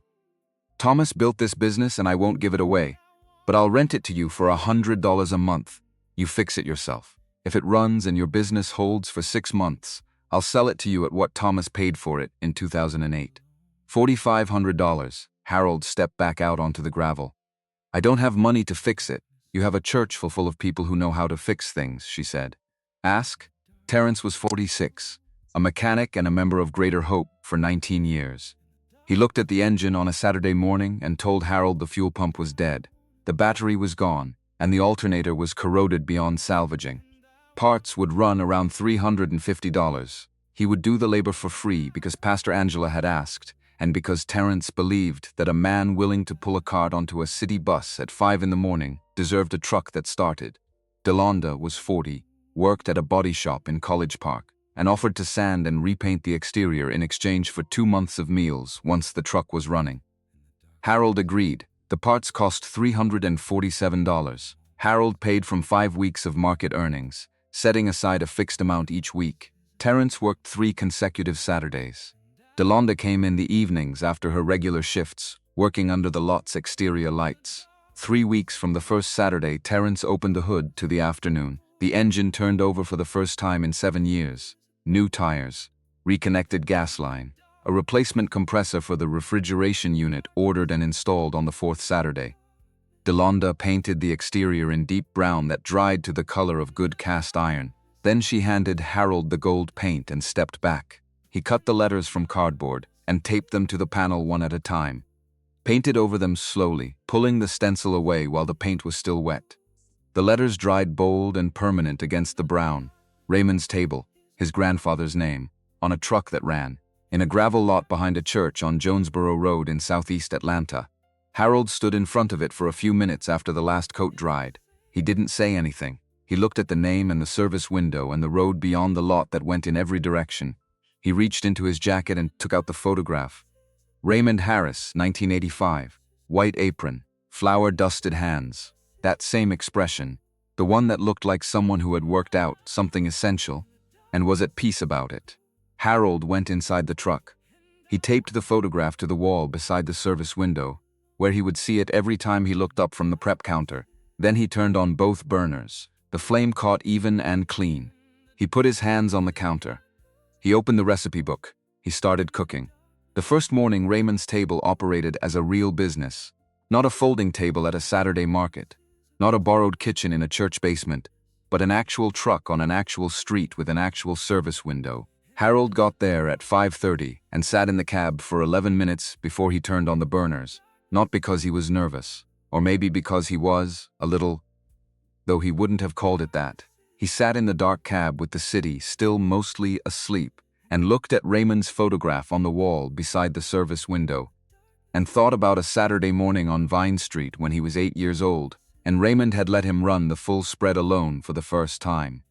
Thomas built this business and I won't give it away, but I'll rent it to you for $100 a month. You fix it yourself. If it runs and your business holds for 6 months, I'll sell it to you at what Thomas paid for it in 2008. $4,500. Harold stepped back out onto the gravel. "I don't have money to fix it. You have a church full of people who know how to fix things," she said. "Ask." Terrence was 46, a mechanic and a member of Greater Hope for 19 years. He looked at the engine on a Saturday morning and told Harold the fuel pump was dead. The battery was gone, and the alternator was corroded beyond salvaging. Parts would run around $350. He would do the labor for free because Pastor Angela had asked, and because Terrence believed that a man willing to pull a cart onto a city bus at 5 in the morning deserved a truck that started. Delonda was 40, worked at a body shop in College Park, and offered to sand and repaint the exterior in exchange for 2 months of meals once the truck was running. Harold agreed. The parts cost $347. Harold paid from 5 weeks of market earnings, setting aside a fixed amount each week. Terrence worked 3 consecutive Saturdays. Delonda came in the evenings after her regular shifts, working under the lot's exterior lights. 3 weeks from the first Saturday, Terrence opened the hood to the afternoon. The engine turned over for the first time in 7 years. New tires, reconnected gas line, a replacement compressor for the refrigeration unit ordered and installed on the 4th Saturday. Delonda painted the exterior in deep brown that dried to the color of good cast iron. Then she handed Harold the gold paint and stepped back. He cut the letters from cardboard and taped them to the panel one at a time. Painted over them slowly, pulling the stencil away while the paint was still wet. The letters dried bold and permanent against the brown. Raymond's table, his grandfather's name, on a truck that ran, in a gravel lot behind a church on Jonesboro Road in southeast Atlanta. Harold stood in front of it for a few minutes after the last coat dried. He didn't say anything. He looked at the name and the service window and the road beyond the lot that went in every direction. He reached into his jacket and took out the photograph. Raymond Harris, 1985. White apron, flour-dusted hands. That same expression. the one that looked like someone who had worked out something essential and was at peace about it. Harold went inside the truck. He taped the photograph to the wall beside the service window, where he would see it every time he looked up from the prep counter. Then he turned on both burners. The flame caught even and clean. He put his hands on the counter. He opened the recipe book. He started cooking. The first morning, Raymond's table operated as a real business. Not a folding table at a Saturday market. Not a borrowed kitchen in a church basement, but an actual truck on an actual street with an actual service window. Harold got there at 5:30 and sat in the cab for 11 minutes before he turned on the burners, not because he was nervous, or maybe because he was, a little, though he wouldn't have called it that. He sat in the dark cab with the city still mostly asleep and looked at Raymond's photograph on the wall beside the service window and thought about a Saturday morning on Vine Street when he was 8 years old, and Raymond had let him run the full spread alone for the first time.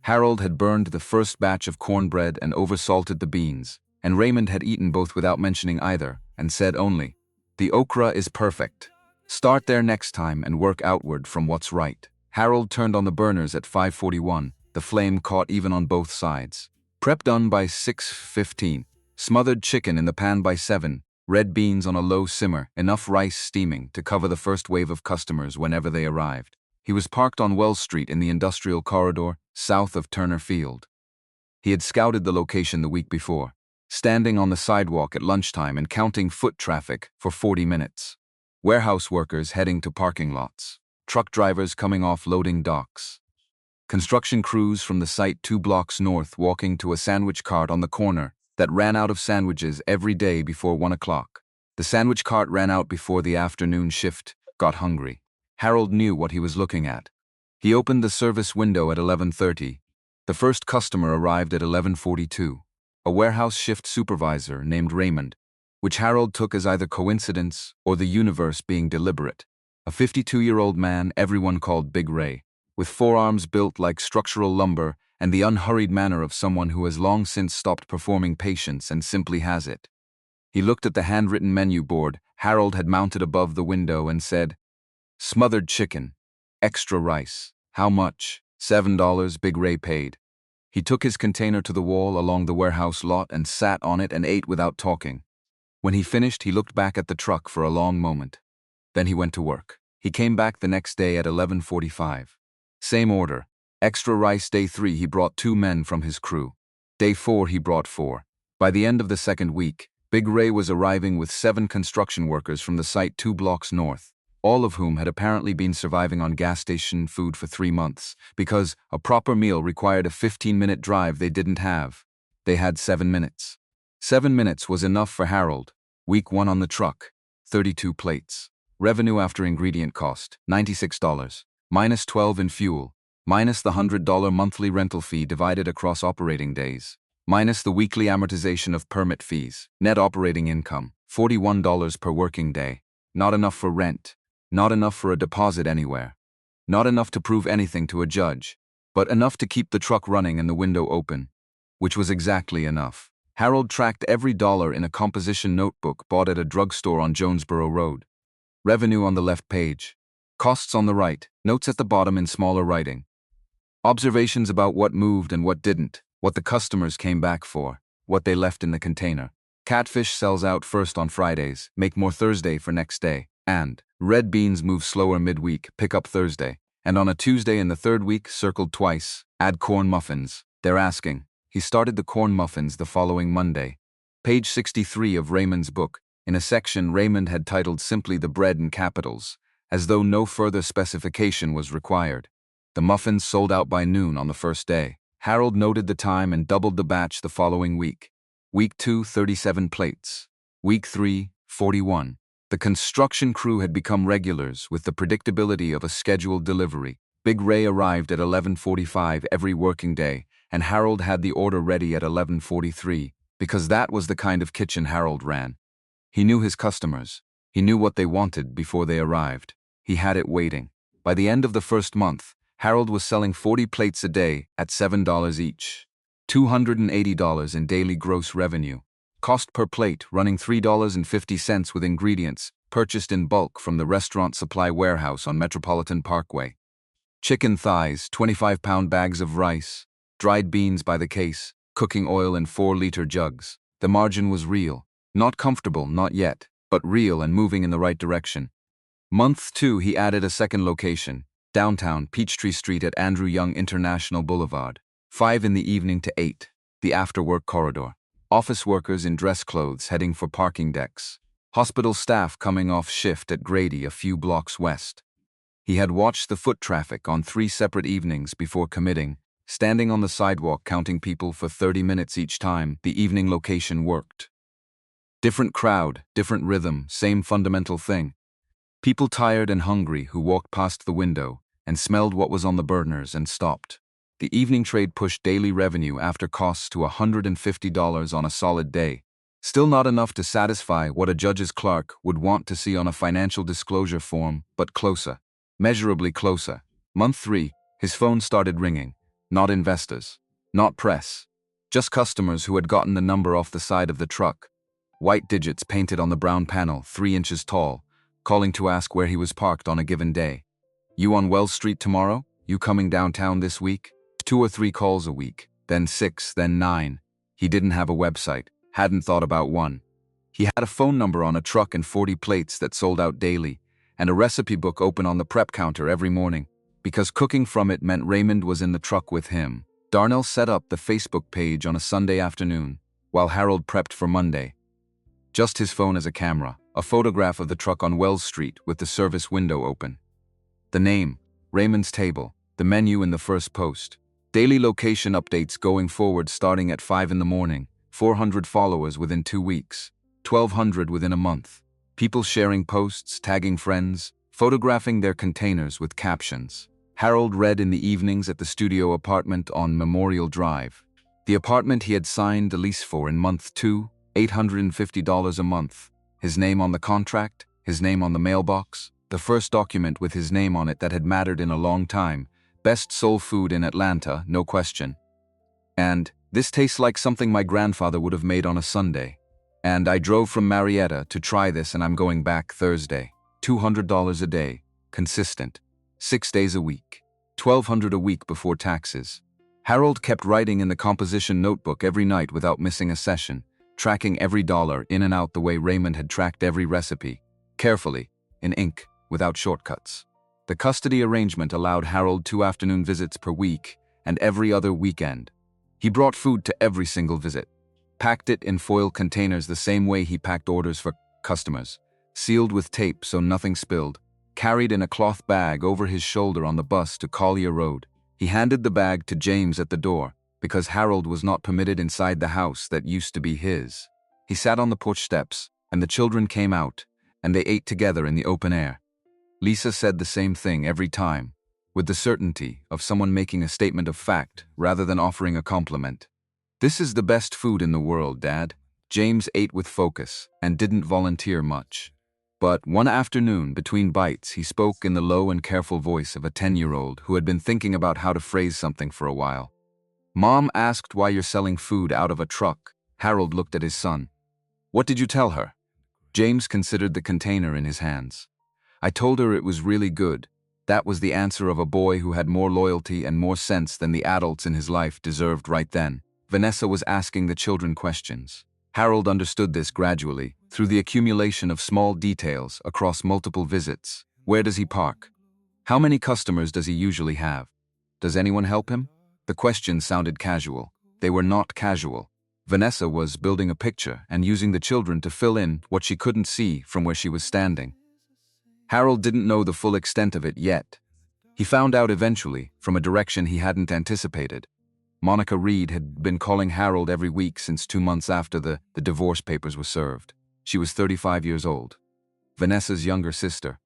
Harold had burned the first batch of cornbread and oversalted the beans, and Raymond had eaten both without mentioning either, and said only, "The okra is perfect. Start there next time and work outward from what's right." Harold turned on the burners at 5:41. The flame caught even on both sides. Prep done by 6:15. Smothered chicken in the pan by 7. Red beans on a low simmer, enough rice steaming to cover the first wave of customers whenever they arrived. He was parked on Wells Street in the industrial corridor, south of Turner Field. He had scouted the location the week before, standing on the sidewalk at lunchtime and counting foot traffic for 40 minutes. Warehouse workers heading to parking lots. Truck drivers coming off loading docks. Construction crews from the site 2 blocks north walking to a sandwich cart on the corner that ran out of sandwiches every day before 1 o'clock. The sandwich cart ran out before the afternoon shift got hungry. Harold knew what he was looking at. He opened the service window at 11:30. The first customer arrived at 11:42. A warehouse shift supervisor named Raymond, which Harold took as either coincidence or the universe being deliberate. A 52-year-old man everyone called Big Ray, with forearms built like structural lumber and the unhurried manner of someone who has long since stopped performing patience and simply has it. He looked at the handwritten menu board Harold had mounted above the window and said, "Smothered chicken. Extra rice. How much?" $7, Big Ray paid. He took his container to the wall along the warehouse lot and sat on it and ate without talking. When he finished, he looked back at the truck for a long moment. Then he went to work. He came back the next day at 11:45. Same order. Extra rice. Day 3, he brought 2 men from his crew. Day 4, he brought 4. By the end of the second week, Big Ray was arriving with 7 construction workers from the site 2 blocks north, all of whom had apparently been surviving on gas station food for 3 months, because a proper meal required a 15-minute drive they didn't have. They had 7 minutes. 7 minutes was enough for Harold. Week 1 on the truck, 32 plates. Revenue after ingredient cost, $96, minus 12 in fuel, minus the $100 monthly rental fee divided across operating days, minus the weekly amortization of permit fees. Net operating income, $41 per working day. Not enough for rent. Not enough for a deposit anywhere. Not enough to prove anything to a judge, but enough to keep the truck running and the window open, which was exactly enough. Harold tracked every dollar in a composition notebook bought at a drugstore on Jonesboro Road. Revenue on the left page. Costs on the right. Notes at the bottom in smaller writing. Observations about what moved and what didn't, what the customers came back for, what they left in the container. Catfish sells out first on Fridays, make more Thursday for next day, and red beans move slower midweek, pick up Thursday, and on a Tuesday in the third week, circled twice, add corn muffins. They're asking. He started the corn muffins the following Monday. Page 63 of Raymond's book, in a section Raymond had titled simply "The Bread" in capitals, as though no further specification was required. The muffins sold out by noon on the first day. Harold noted the time and doubled the batch the following week. Week 2, 37 plates. Week 3, 41. The construction crew had become regulars with the predictability of a scheduled delivery. Big Ray arrived at 11:45 every working day, and Harold had the order ready at 11:43, because that was the kind of kitchen Harold ran. He knew his customers. He knew what they wanted before they arrived. He had it waiting. By the end of the first month, Harold was selling 40 plates a day at $7 each. $280 in daily gross revenue. Cost per plate running $3.50 with ingredients purchased in bulk from the restaurant supply warehouse on Metropolitan Parkway. Chicken thighs, 25-pound bags of rice, dried beans by the case, cooking oil in 4-liter jugs. The margin was real. Not comfortable, not yet, but real and moving in the right direction. Month 2, he added a second location, downtown Peachtree Street at Andrew Young International Boulevard. 5 in the evening to 8, the after-work corridor. Office workers in dress clothes heading for parking decks. Hospital staff coming off shift at Grady a few blocks west. He had watched the foot traffic on 3 separate evenings before committing, standing on the sidewalk counting people for 30 minutes each time the evening location worked. Different crowd, different rhythm, same fundamental thing. People tired and hungry who walked past the window and smelled what was on the burners and stopped. The evening trade pushed daily revenue after costs to $150 on a solid day. Still not enough to satisfy what a judge's clerk would want to see on a financial disclosure form, but closer. Measurably closer. Month 3, his phone started ringing. Not investors. Not press. Just customers who had gotten the number off the side of the truck. White digits painted on the brown panel, 3 inches tall, calling to ask where he was parked on a given day. You on Wells Street tomorrow? You coming downtown this week? 2 or 3 calls a week, then 6, then 9. He didn't have a website, hadn't thought about one. He had a phone number on a truck and 40 plates that sold out daily, and a recipe book open on the prep counter every morning. Because cooking from it meant Raymond was in the truck with him. Darnell set up the Facebook page on a Sunday afternoon, while Harold prepped for Monday. Just his phone as a camera, a photograph of the truck on Wells Street with the service window open. The name, Raymond's Table, the menu in the first post. Daily location updates going forward starting at 5 in the morning, 400 followers within 2 weeks, 1,200 within a month. People sharing posts, tagging friends, photographing their containers with captions. Harold read in the evenings at the studio apartment on Memorial Drive. The apartment he had signed a lease for in month 2, $850 a month. His name on the contract, his name on the mailbox, the first document with his name on it that had mattered in a long time. Best soul food in Atlanta, no question. And, this tastes like something my grandfather would have made on a Sunday. And I drove from Marietta to try this and I'm going back Thursday. $200 a day, consistent. 6 days a week. $1,200 a week before taxes. Harold kept writing in the composition notebook every night without missing a session, tracking every dollar in and out the way Raymond had tracked every recipe, carefully, in ink, without shortcuts. The custody arrangement allowed Harold 2 afternoon visits per week and every other weekend. He brought food to every single visit, packed it in foil containers the same way he packed orders for customers, sealed with tape so nothing spilled, carried in a cloth bag over his shoulder on the bus to Collier Road. He handed the bag to James at the door, because Harold was not permitted inside the house that used to be his. He sat on the porch steps, and the children came out, and they ate together in the open air. Lisa said the same thing every time, with the certainty of someone making a statement of fact rather than offering a compliment. This is the best food in the world, Dad. James ate with focus and didn't volunteer much. But one afternoon, between bites, he spoke in the low and careful voice of a 10-year-old who had been thinking about how to phrase something for a while. Mom asked why you're selling food out of a truck. Harold looked at his son. What did you tell her? James considered the container in his hands. I told her it was really good. That was the answer of a boy who had more loyalty and more sense than the adults in his life deserved right then. Vanessa was asking the children questions. Harold understood this gradually, through the accumulation of small details across multiple visits. Where does he park? How many customers does he usually have? Does anyone help him? The questions sounded casual. They were not casual. Vanessa was building a picture and using the children to fill in what she couldn't see from where she was standing. Harold didn't know the full extent of it yet. He found out eventually, from a direction he hadn't anticipated. Monica Reed had been calling Harold every week since 2 months after the divorce papers were served. She was 35 years old. Vanessa's younger sister.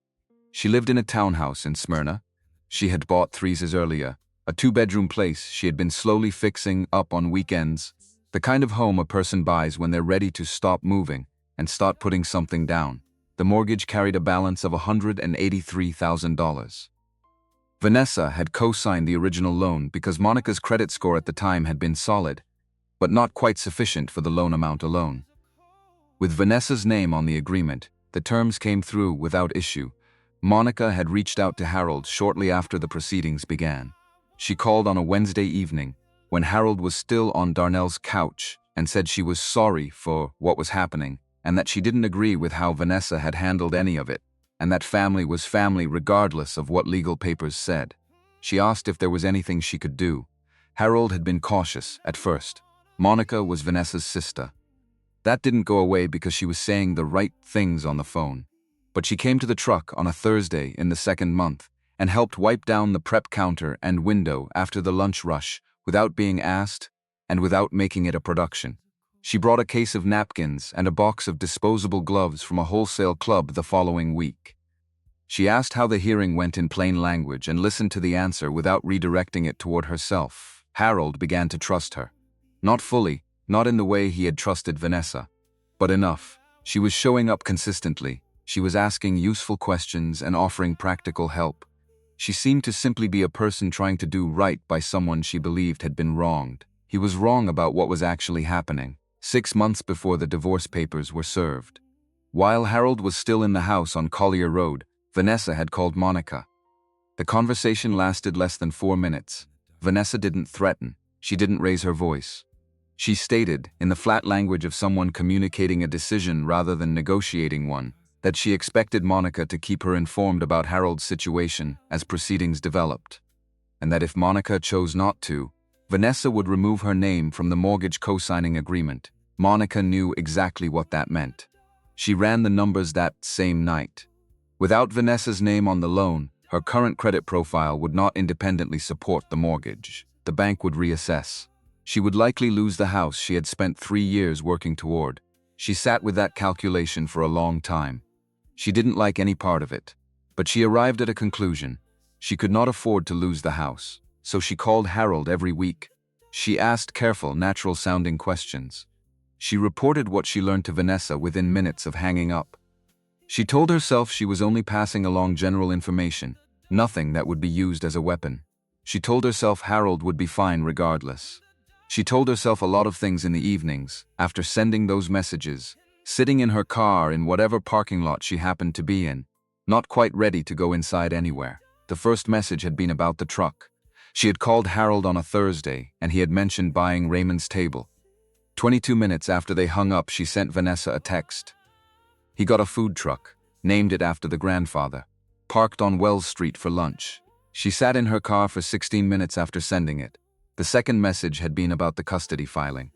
She lived in a townhouse in Smyrna. She had bought 3 years earlier, a 2-bedroom place she had been slowly fixing up on weekends, the kind of home a person buys when they're ready to stop moving and start putting something down. The mortgage carried a balance of $183,000. Vanessa had co-signed the original loan because Monica's credit score at the time had been solid, but not quite sufficient for the loan amount alone. With Vanessa's name on the agreement, the terms came through without issue, Monica had reached out to Harold shortly after the proceedings began. She called on a Wednesday evening, when Harold was still on Darnell's couch, and said she was sorry for what was happening, and that she didn't agree with how Vanessa had handled any of it, and that family was family regardless of what legal papers said. She asked if there was anything she could do. Harold had been cautious at first. Monica was Vanessa's sister. That didn't go away because she was saying the right things on the phone. But she came to the truck on a Thursday in the second month and helped wipe down the prep counter and window after the lunch rush without being asked and without making it a production. She brought a case of napkins and a box of disposable gloves from a wholesale club the following week. She asked how the hearing went in plain language and listened to the answer without redirecting it toward herself. Harold began to trust her. Not fully, not in the way he had trusted Vanessa, but enough. She was showing up consistently. She was asking useful questions and offering practical help. She seemed to simply be a person trying to do right by someone she believed had been wronged. He was wrong about what was actually happening, 6 months before the divorce papers were served. While Harold was still in the house on Collier Road, Vanessa had called Monica. The conversation lasted less than 4 minutes. Vanessa didn't threaten. She didn't raise her voice. She stated, in the flat language of someone communicating a decision rather than negotiating one, that she expected Monica to keep her informed about Harold's situation as proceedings developed, and that if Monica chose not to, Vanessa would remove her name from the mortgage co-signing agreement. Monica knew exactly what that meant. She ran the numbers that same night. Without Vanessa's name on the loan, her current credit profile would not independently support the mortgage. The bank would reassess. She would likely lose the house she had spent 3 years working toward. She sat with that calculation for a long time. She didn't like any part of it, but she arrived at a conclusion. She could not afford to lose the house, so she called Harold every week. She asked careful, natural-sounding questions. She reported what she learned to Vanessa within minutes of hanging up. She told herself she was only passing along general information, nothing that would be used as a weapon. She told herself Harold would be fine regardless. She told herself a lot of things in the evenings, after sending those messages, sitting in her car in whatever parking lot she happened to be in, not quite ready to go inside anywhere. The first message had been about the truck. She had called Harold on a Thursday, and he had mentioned buying Raymond's table. 22 minutes after they hung up, she sent Vanessa a text. He got a food truck, named it after the grandfather, parked on Wells Street for lunch. She sat in her car for 16 minutes after sending it. The second message had been about the custody filing.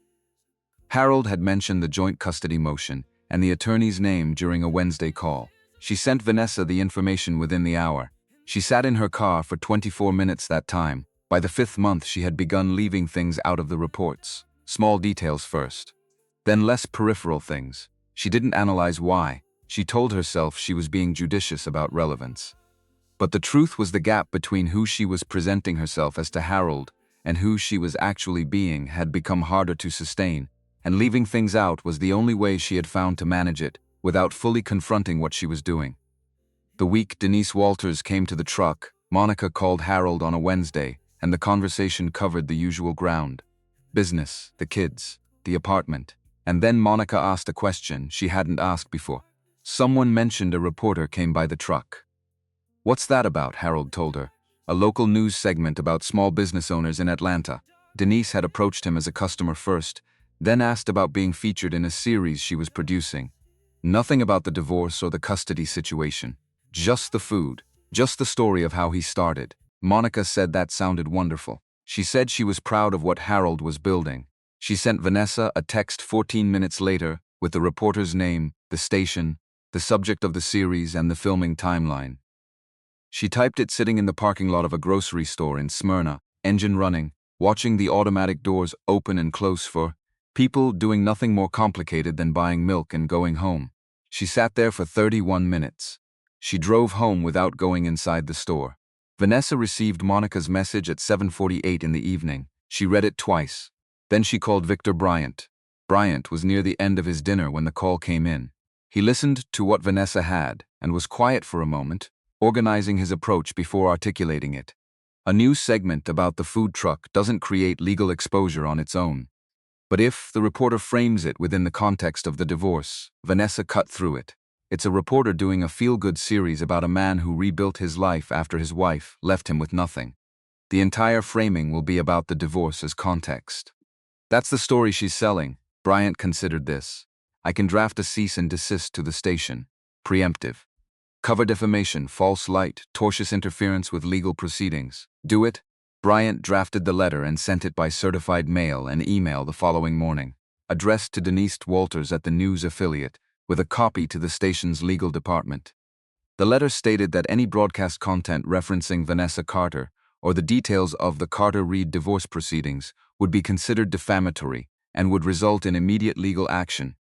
Harold had mentioned the joint custody motion and the attorney's name during a Wednesday call. She sent Vanessa the information within the hour. She sat in her car for 24 minutes that time. By the 5th month, she had begun leaving things out of the reports. Small details first, then less peripheral things. She didn't analyze why. She told herself she was being judicious about relevance. But the truth was the gap between who she was presenting herself as to Harold and who she was actually being had become harder to sustain, and leaving things out was the only way she had found to manage it without fully confronting what she was doing. The week Denise Walters came to the truck, Monica called Harold on a Wednesday, and the conversation covered the usual ground. Business, the kids, the apartment. And then Monica asked a question she hadn't asked before. Someone mentioned a reporter came by the truck. "What's that about?" Harold told her. A local news segment about small business owners in Atlanta. Denise had approached him as a customer first, then asked about being featured in a series she was producing. Nothing about the divorce or the custody situation. Just the food. Just the story of how he started. Monica said that sounded wonderful. She said she was proud of what Harold was building. She sent Vanessa a text 14 minutes later with the reporter's name, the station, the subject of the series, and the filming timeline. She typed it sitting in the parking lot of a grocery store in Smyrna, engine running, watching the automatic doors open and close for people doing nothing more complicated than buying milk and going home. She sat there for 31 minutes. She drove home without going inside the store. Vanessa received Monica's message at 7:48 in the evening. She read it twice. Then she called Victor Bryant. Bryant was near the end of his dinner when the call came in. He listened to what Vanessa had and was quiet for a moment, organizing his approach before articulating it. A news segment about the food truck doesn't create legal exposure on its own. But if the reporter frames it within the context of the divorce, Vanessa cut through it. It's a reporter doing a feel-good series about a man who rebuilt his life after his wife left him with nothing. The entire framing will be about the divorce as context. That's the story she's selling. Bryant considered this. I can draft a cease and desist to the station. Preemptive. Cover defamation, false light, tortious interference with legal proceedings. Do it? Bryant drafted the letter and sent it by certified mail and email the following morning. Addressed to Denise Walters at the news affiliate, with a copy to the station's legal department. The letter stated that any broadcast content referencing Vanessa Carter or the details of the Carter-Reed divorce proceedings would be considered defamatory and would result in immediate legal action.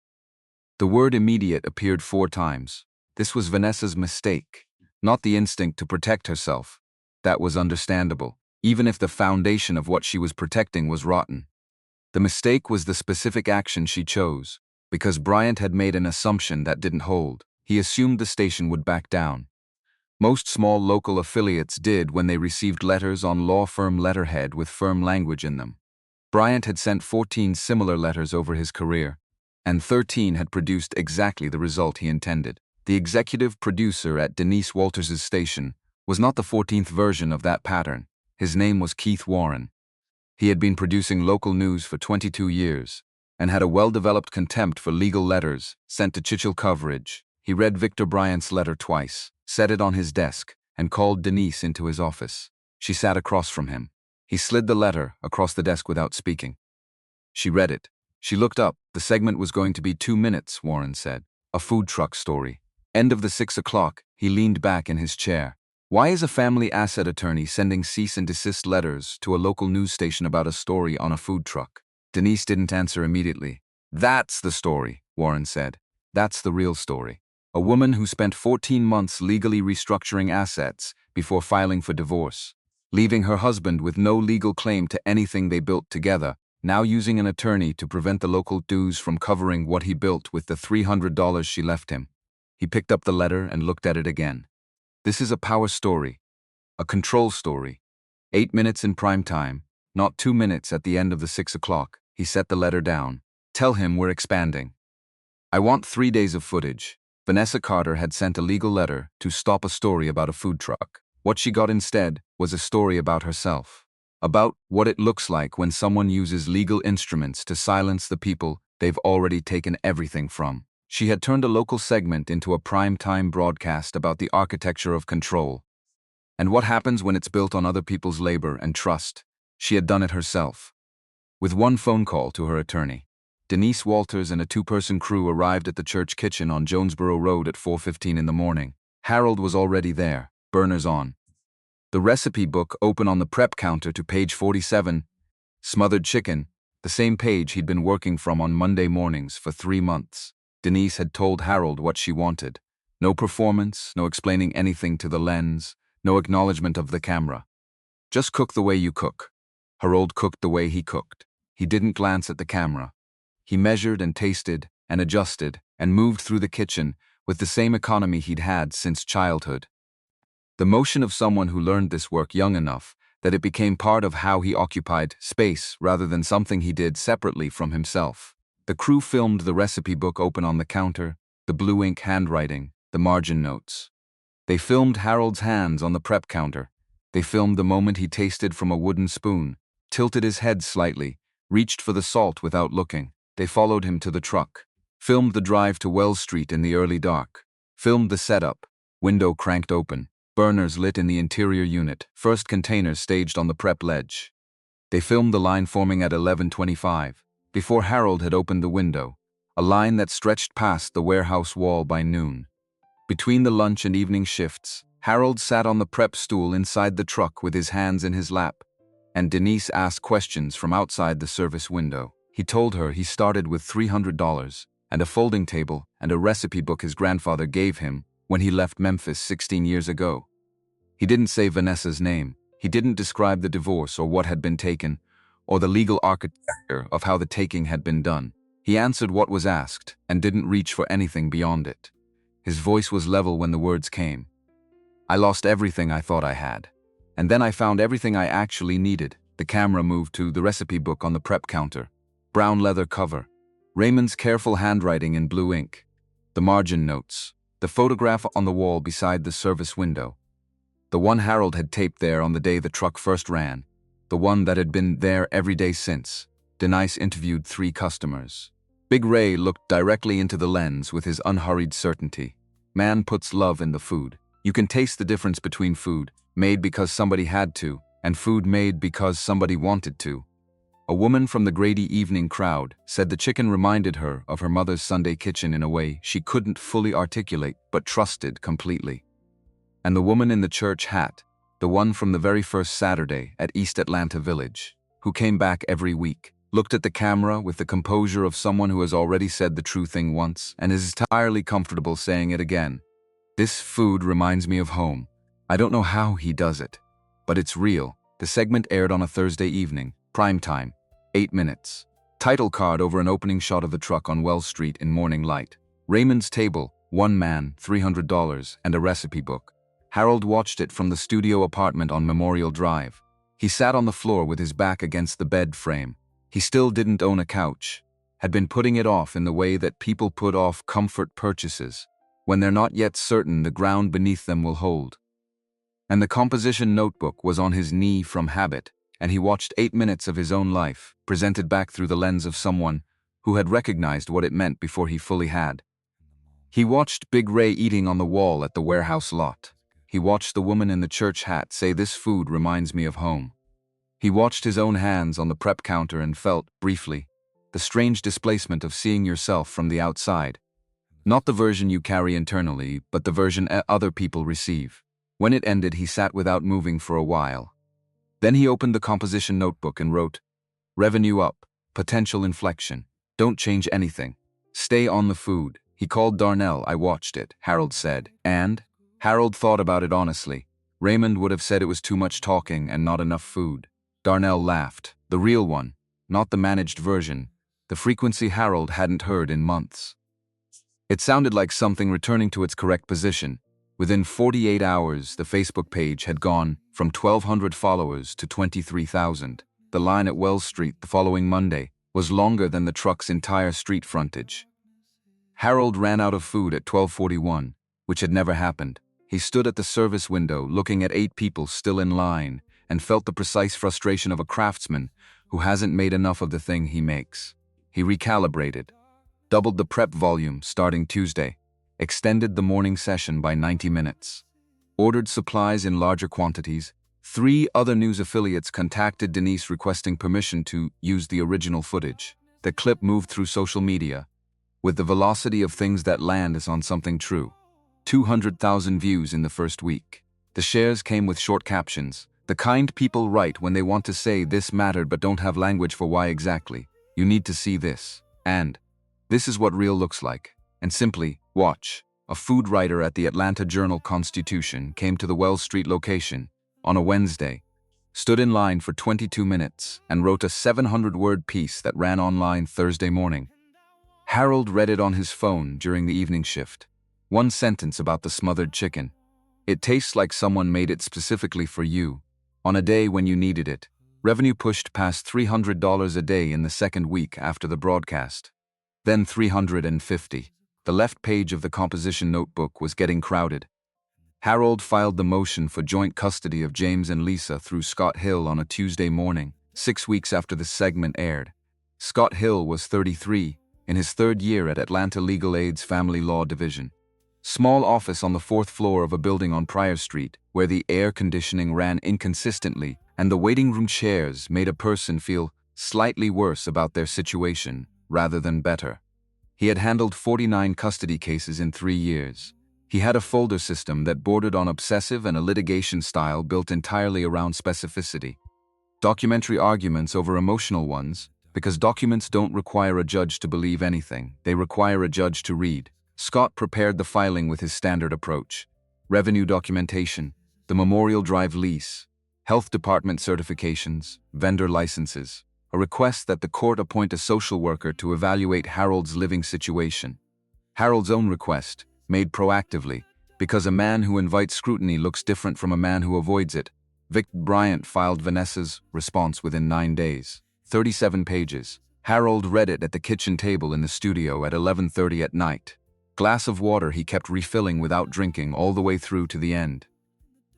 The word immediate appeared 4 times. This was Vanessa's mistake, not the instinct to protect herself. That was understandable, even if the foundation of what she was protecting was rotten. The mistake was the specific action she chose, because Bryant had made an assumption that didn't hold. He assumed the station would back down. Most small local affiliates did when they received letters on law firm letterhead with firm language in them. Bryant had sent 14 similar letters over his career, and 13 had produced exactly the result he intended. The executive producer at Denise Walters' station was not the 14th version of that pattern. His name was Keith Warren. He had been producing local news for 22 years and had a well-developed contempt for legal letters sent to Churchill coverage. He read Victor Bryant's letter twice, set it on his desk, and called Denise into his office. She sat across from him. He slid the letter across the desk without speaking. She read it. She looked up. The segment was going to be 2 minutes, Warren said. A food truck story. End of the 6 o'clock, he leaned back in his chair. Why is a family asset attorney sending cease and desist letters to a local news station about a story on a food truck? Denise didn't answer immediately. That's the story, Warren said. That's the real story. A woman who spent 14 months legally restructuring assets before filing for divorce, leaving her husband with no legal claim to anything they built together, now using an attorney to prevent the local dues from covering what he built with the $300 she left him. He picked up the letter and looked at it again. This is a power story, a control story. 8 minutes in prime time, not 2 minutes at the end of the 6 o'clock. He set the letter down. Tell him we're expanding. I want 3 days of footage. Vanessa Carter had sent a legal letter to stop a story about a food truck. What she got instead was a story about herself. About what it looks like when someone uses legal instruments to silence the people they've already taken everything from. She had turned a local segment into a prime-time broadcast about the architecture of control. And what happens when it's built on other people's labor and trust? She had done it herself. With one phone call to her attorney, Denise Walters and a 2-person crew arrived at the church kitchen on Jonesboro Road at 4:15 in the morning. Harold was already there, burners on. The recipe book open on the prep counter to page 47, smothered chicken, the same page he'd been working from on Monday mornings for 3 months. Denise had told Harold what she wanted. No performance, no explaining anything to the lens, no acknowledgement of the camera. Just cook the way you cook. Harold cooked the way he cooked. He didn't glance at the camera. He measured and tasted and adjusted and moved through the kitchen with the same economy he'd had since childhood. The motion of someone who learned this work young enough that it became part of how he occupied space rather than something he did separately from himself. The crew filmed the recipe book open on the counter, the blue ink handwriting, the margin notes. They filmed Harold's hands on the prep counter. They filmed the moment he tasted from a wooden spoon, tilted his head slightly, reached for the salt without looking. They followed him to the truck. Filmed the drive to Wells Street in the early dark. Filmed the setup, window cranked open, burners lit in the interior unit, first containers staged on the prep ledge. They filmed the line forming at 11:25, before Harold had opened the window, a line that stretched past the warehouse wall by noon. Between the lunch and evening shifts, Harold sat on the prep stool inside the truck with his hands in his lap, and Denise asked questions from outside the service window. He told her he started with $300 and a folding table and a recipe book his grandfather gave him when he left Memphis 16 years ago. He didn't say Vanessa's name. He didn't describe the divorce or what had been taken, or the legal architecture of how the taking had been done. He answered what was asked and didn't reach for anything beyond it. His voice was level when the words came. I lost everything I thought I had. And then I found everything I actually needed. The camera moved to the recipe book on the prep counter. Brown leather cover. Raymond's careful handwriting in blue ink. The margin notes. The photograph on the wall beside the service window. The one Harold had taped there on the day the truck first ran. The one that had been there every day since. Denise interviewed 3 customers. Big Ray looked directly into the lens with his unhurried certainty. Man puts love in the food. You can taste the difference between food made because somebody had to, and food made because somebody wanted to. A woman from the Grady evening crowd said the chicken reminded her of her mother's Sunday kitchen in a way she couldn't fully articulate but trusted completely. And the woman in the church hat, the one from the very first Saturday at East Atlanta Village, who came back every week, looked at the camera with the composure of someone who has already said the true thing once and is entirely comfortable saying it again. This food reminds me of home. I don't know how he does it, but it's real. The segment aired on a Thursday evening, prime time, 8 minutes. Title card over an opening shot of the truck on Wells Street in morning light. Raymond's table, one man, $300, and a recipe book. Harold watched it from the studio apartment on Memorial Drive. He sat on the floor with his back against the bed frame. He still didn't own a couch, had been putting it off in the way that people put off comfort purchases, when they're not yet certain the ground beneath them will hold. And the composition notebook was on his knee from habit, and he watched 8 minutes of his own life, presented back through the lens of someone who had recognized what it meant before he fully had. He watched Big Ray eating on the wall at the warehouse lot. He watched the woman in the church hat say, "This food reminds me of home." He watched his own hands on the prep counter and felt, briefly, the strange displacement of seeing yourself from the outside. Not the version you carry internally, but the version other people receive. When it ended, he sat without moving for a while. Then he opened the composition notebook and wrote, "Revenue up, potential inflection. Don't change anything. Stay on the food." He called Darnell. "I watched it," Harold said. And? Harold thought about it honestly. Raymond would have said it was too much talking and not enough food. Darnell laughed. The real one, not the managed version. The frequency Harold hadn't heard in months. It sounded like something returning to its correct position. Within 48 hours, the Facebook page had gone from 1,200 followers to 23,000. The line at Wells Street the following Monday was longer than the truck's entire street frontage. Harold ran out of food at 12:41, which had never happened. He stood at the service window looking at 8 people still in line and felt the precise frustration of a craftsman who hasn't made enough of the thing he makes. He recalibrated, doubled the prep volume starting Tuesday, extended the morning session by 90 minutes, ordered supplies in larger quantities. 3 other news affiliates contacted Denise requesting permission to use the original footage. The clip moved through social media with the velocity of things that land is on something true. 200,000 views in the first week. The shares came with short captions, the kind people write when they want to say this mattered but don't have language for why exactly. You need to see this. And this is what real looks like. And simply, watch. A food writer at the Atlanta Journal-Constitution came to the Wells Street location on a Wednesday, stood in line for 22 minutes, and wrote a 700-word piece that ran online Thursday morning. Harold read it on his phone during the evening shift. One sentence about the smothered chicken. "It tastes like someone made it specifically for you, on a day when you needed it." Revenue pushed past $300 a day in the second week after the broadcast. Then 350. The left page of the composition notebook was getting crowded. Harold filed the motion for joint custody of James and Lisa through Scott Hill on a Tuesday morning, 6 weeks after the segment aired. Scott Hill was 33, in his 3rd year at Atlanta Legal Aid's Family Law Division. Small office on the 4th floor of a building on Pryor Street, where the air conditioning ran inconsistently and the waiting room chairs made a person feel slightly worse about their situation rather than better. He had handled 49 custody cases in 3 years. He had a folder system that bordered on obsessive and a litigation style built entirely around specificity. Documentary arguments over emotional ones, because documents don't require a judge to believe anything, they require a judge to read. Scott prepared the filing with his standard approach. Revenue documentation, the Memorial Drive lease, health department certifications, vendor licenses, a request that the court appoint a social worker to evaluate Harold's living situation. Harold's own request, made proactively, because a man who invites scrutiny looks different from a man who avoids it. Vic Bryant filed Vanessa's response within 9 days. 37 pages. Harold read it at the kitchen table in the studio at 11:30 at night. glass of water he kept refilling without drinking all the way through to the end.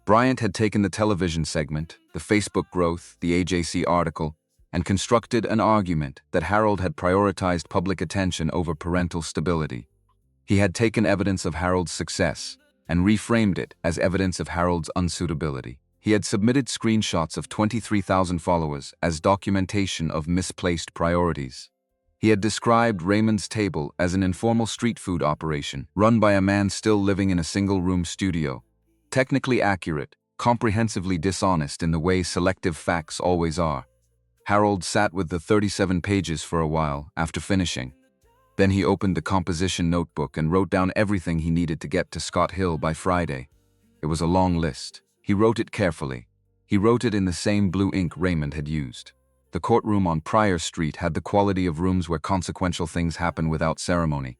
Bryant had taken the television segment, the Facebook growth, the AJC article, and constructed an argument that Harold had prioritized public attention over parental stability. He had taken evidence of Harold's success and reframed it as evidence of Harold's unsuitability. He had submitted screenshots of 23,000 followers as documentation of misplaced priorities. He had described Raymond's Table as an informal street food operation run by a man still living in a single-room studio. Technically accurate, comprehensively dishonest in the way selective facts always are. Harold sat with the 37 pages for a while after finishing. Then he opened the composition notebook and wrote down everything he needed to get to Scott Hill by Friday. It was a long list. He wrote it carefully. He wrote it in the same blue ink Raymond had used. The courtroom on Pryor Street had the quality of rooms where consequential things happen without ceremony.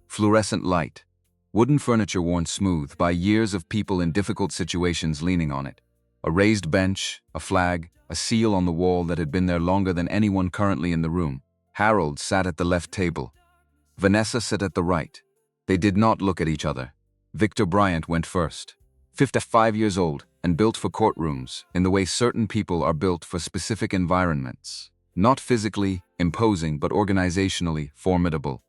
Fluorescent light. Wooden furniture worn smooth by years of people in difficult situations leaning on it. A raised bench, a flag, a seal on the wall that had been there longer than anyone currently in the room. Harold sat at the left table. Vanessa sat at the right. They did not look at each other. Victor Bryant went first. 55 years old and built for courtrooms in the way certain people are built for specific environments. Not physically imposing, but organizationally formidable.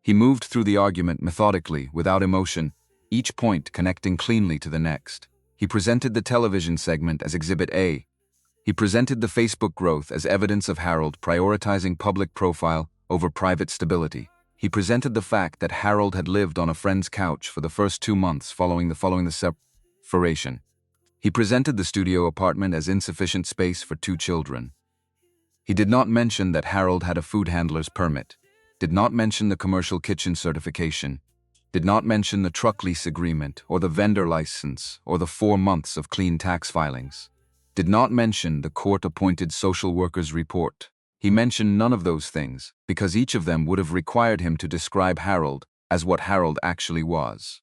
He moved through the argument methodically, without emotion, each point connecting cleanly to the next. He presented the television segment as Exhibit A. He presented the Facebook growth as evidence of Harold prioritizing public profile over private stability. He presented the fact that Harold had lived on a friend's couch for the first 2 months following the separation. He presented the studio apartment as insufficient space for 2 children. He did not mention that Harold had a food handler's permit, did not mention the commercial kitchen certification, did not mention the truck lease agreement or the vendor license or the 4 months of clean tax filings, did not mention the court-appointed social worker's report. He mentioned none of those things because each of them would have required him to describe Harold as what Harold actually was: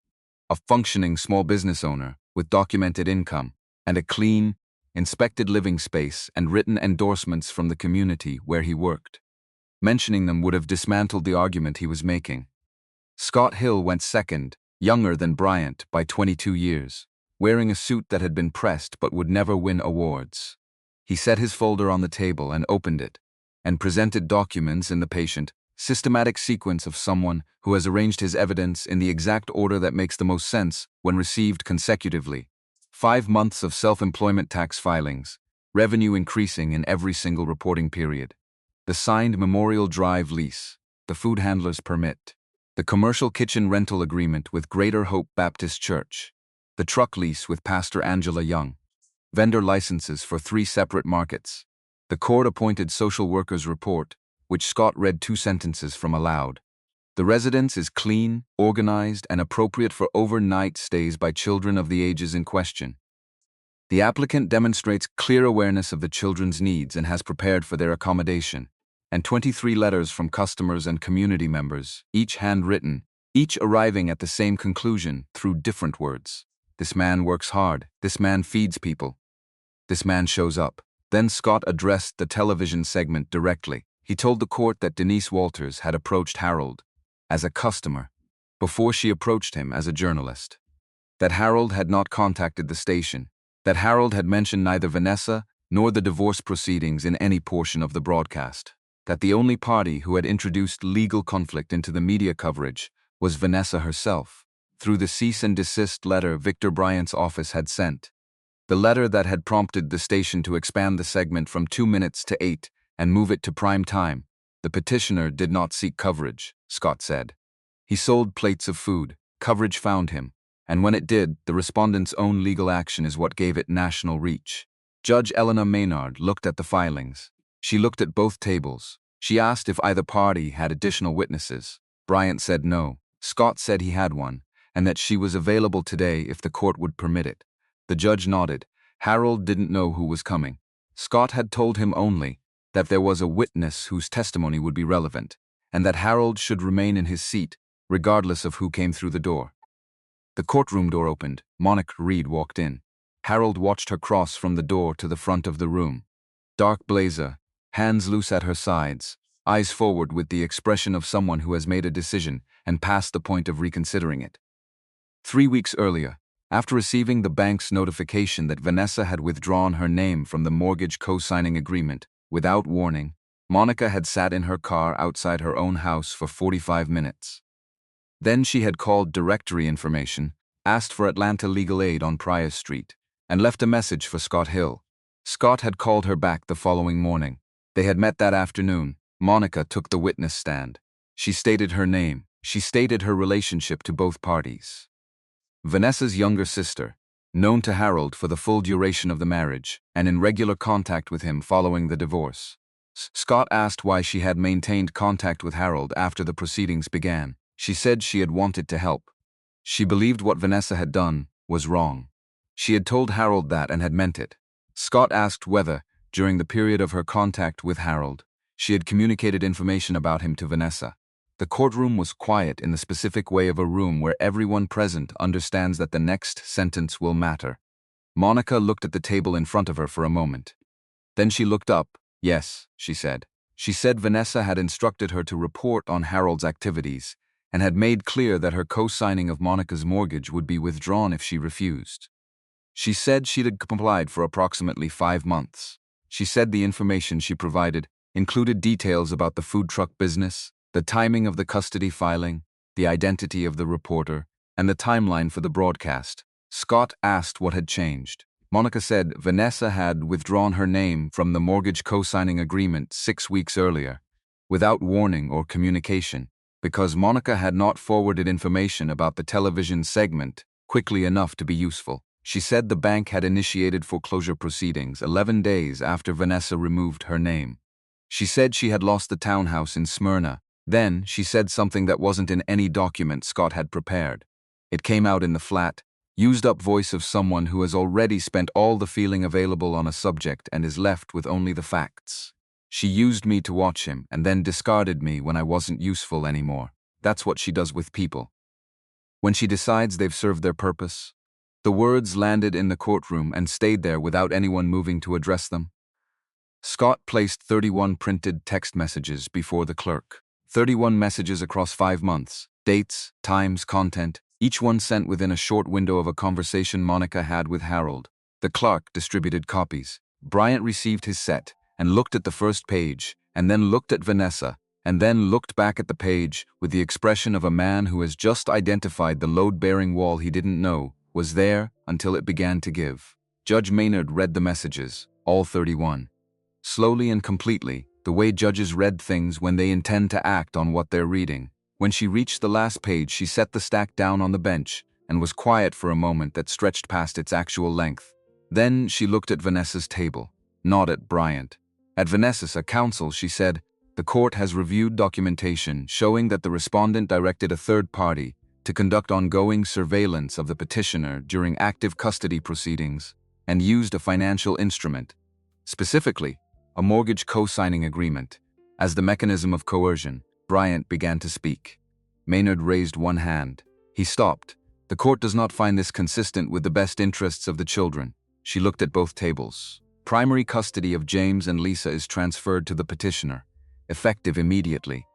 a functioning small business owner with documented income and a clean, inspected living space and written endorsements from the community where he worked. Mentioning them would have dismantled the argument he was making. Scott Hill went second, younger than Bryant by 22 years, wearing a suit that had been pressed but would never win awards. He set his folder on the table and opened it, and presented documents in the patient, systematic sequence of someone who has arranged his evidence in the exact order that makes the most sense when received consecutively. 5 months of self-employment tax filings, revenue increasing in every single reporting period. The signed Memorial Drive lease, the food handler's permit, the commercial kitchen rental agreement with Greater Hope Baptist Church, the truck lease with Pastor Angela Young, vendor licenses for 3 separate markets, the court-appointed social worker's report, which Scott read 2 sentences from aloud. The residence is clean, organized, and appropriate for overnight stays by children of the ages in question. The applicant demonstrates clear awareness of the children's needs and has prepared for their accommodation. And 23 letters from customers and community members, each handwritten, each arriving at the same conclusion through different words. This man works hard. This man feeds people. This man shows up. Then Scott addressed the television segment directly. He told the court that Denise Walters had approached Harold as a customer before she approached him as a journalist. That Harold had not contacted the station. That Harold had mentioned neither Vanessa nor the divorce proceedings in any portion of the broadcast. That the only party who had introduced legal conflict into the media coverage was Vanessa herself, through the cease and desist letter Victor Bryant's office had sent. The letter that had prompted the station to expand the segment from 2 minutes to 8 and move it to prime time. The petitioner did not seek coverage, Scott said. He sold plates of food. Coverage found him, and when it did, the respondent's own legal action is what gave it national reach. Judge Elena Maynard looked at the filings. She looked at both tables. She asked if either party had additional witnesses. Bryant said no. Scott said he had one, and that she was available today if the court would permit it. The judge nodded. Harold didn't know who was coming. Scott had told him only that there was a witness whose testimony would be relevant, and that Harold should remain in his seat, regardless of who came through the door. The courtroom door opened. Monica Reed walked in. Harold watched her cross from the door to the front of the room. Dark blazer, hands loose at her sides, eyes forward with the expression of someone who has made a decision and passed the point of reconsidering it. 3 weeks earlier, after receiving the bank's notification that Vanessa had withdrawn her name from the mortgage co-signing agreement, without warning, Monica had sat in her car outside her own house for 45 minutes. Then she had called directory information, asked for Atlanta legal aid on Prior Street, and left a message for Scott Hill. Scott had called her back the following morning. They had met that afternoon. Monica took the witness stand. She stated her name. She stated her relationship to both parties. Vanessa's younger sister, known to Harold for the full duration of the marriage and in regular contact with him following the divorce. Scott asked why she had maintained contact with Harold after the proceedings began. She said she had wanted to help. She believed what Vanessa had done was wrong. She had told Harold that and had meant it. Scott asked whether, during the period of her contact with Harold, she had communicated information about him to Vanessa. The courtroom was quiet in the specific way of a room where everyone present understands that the next sentence will matter. Monica looked at the table in front of her for a moment. Then she looked up. Yes, she said. She said Vanessa had instructed her to report on Harold's activities and had made clear that her co-signing of Monica's mortgage would be withdrawn if she refused. She said she'd complied for approximately 5 months. She said the information she provided included details about the food truck business, the timing of the custody filing, the identity of the reporter, and the timeline for the broadcast. Scott asked what had changed. Monica said Vanessa had withdrawn her name from the mortgage co-signing agreement 6 weeks earlier, without warning or communication, because Monica had not forwarded information about the television segment quickly enough to be useful. She said the bank had initiated foreclosure proceedings 11 days after Vanessa removed her name. She said she had lost the townhouse in Smyrna. Then, she said something that wasn't in any document Scott had prepared. It came out in the flat, used-up voice of someone who has already spent all the feeling available on a subject and is left with only the facts. She used me to watch him and then discarded me when I wasn't useful anymore. That's what she does with people. When she decides they've served their purpose. The words landed in the courtroom and stayed there without anyone moving to address them. Scott placed 31 printed text messages before the clerk. 31 messages across 5 months. Dates, times, content, each one sent within a short window of a conversation Monica had with Harold. The clerk distributed copies. Bryant received his set and looked at the first page, and then looked at Vanessa, and then looked back at the page with the expression of a man who has just identified the load-bearing wall he didn't know was there until it began to give. Judge Maynard read the messages, all 31. Slowly and completely, the way judges read things when they intend to act on what they're reading. When she reached the last page, she set the stack down on the bench and was quiet for a moment that stretched past its actual length. Then she looked at Vanessa's table, not at Bryant. At Vanessa's counsel, she said, "The court has reviewed documentation showing that the respondent directed a third party to conduct ongoing surveillance of the petitioner during active custody proceedings and used a financial instrument, specifically a mortgage co-signing agreement, as the mechanism of coercion." Bryant began to speak. Maynard raised one hand. He stopped. "The court does not find this consistent with the best interests of the children." She looked at both tables. "Primary custody of James and Lisa is transferred to the petitioner, effective immediately.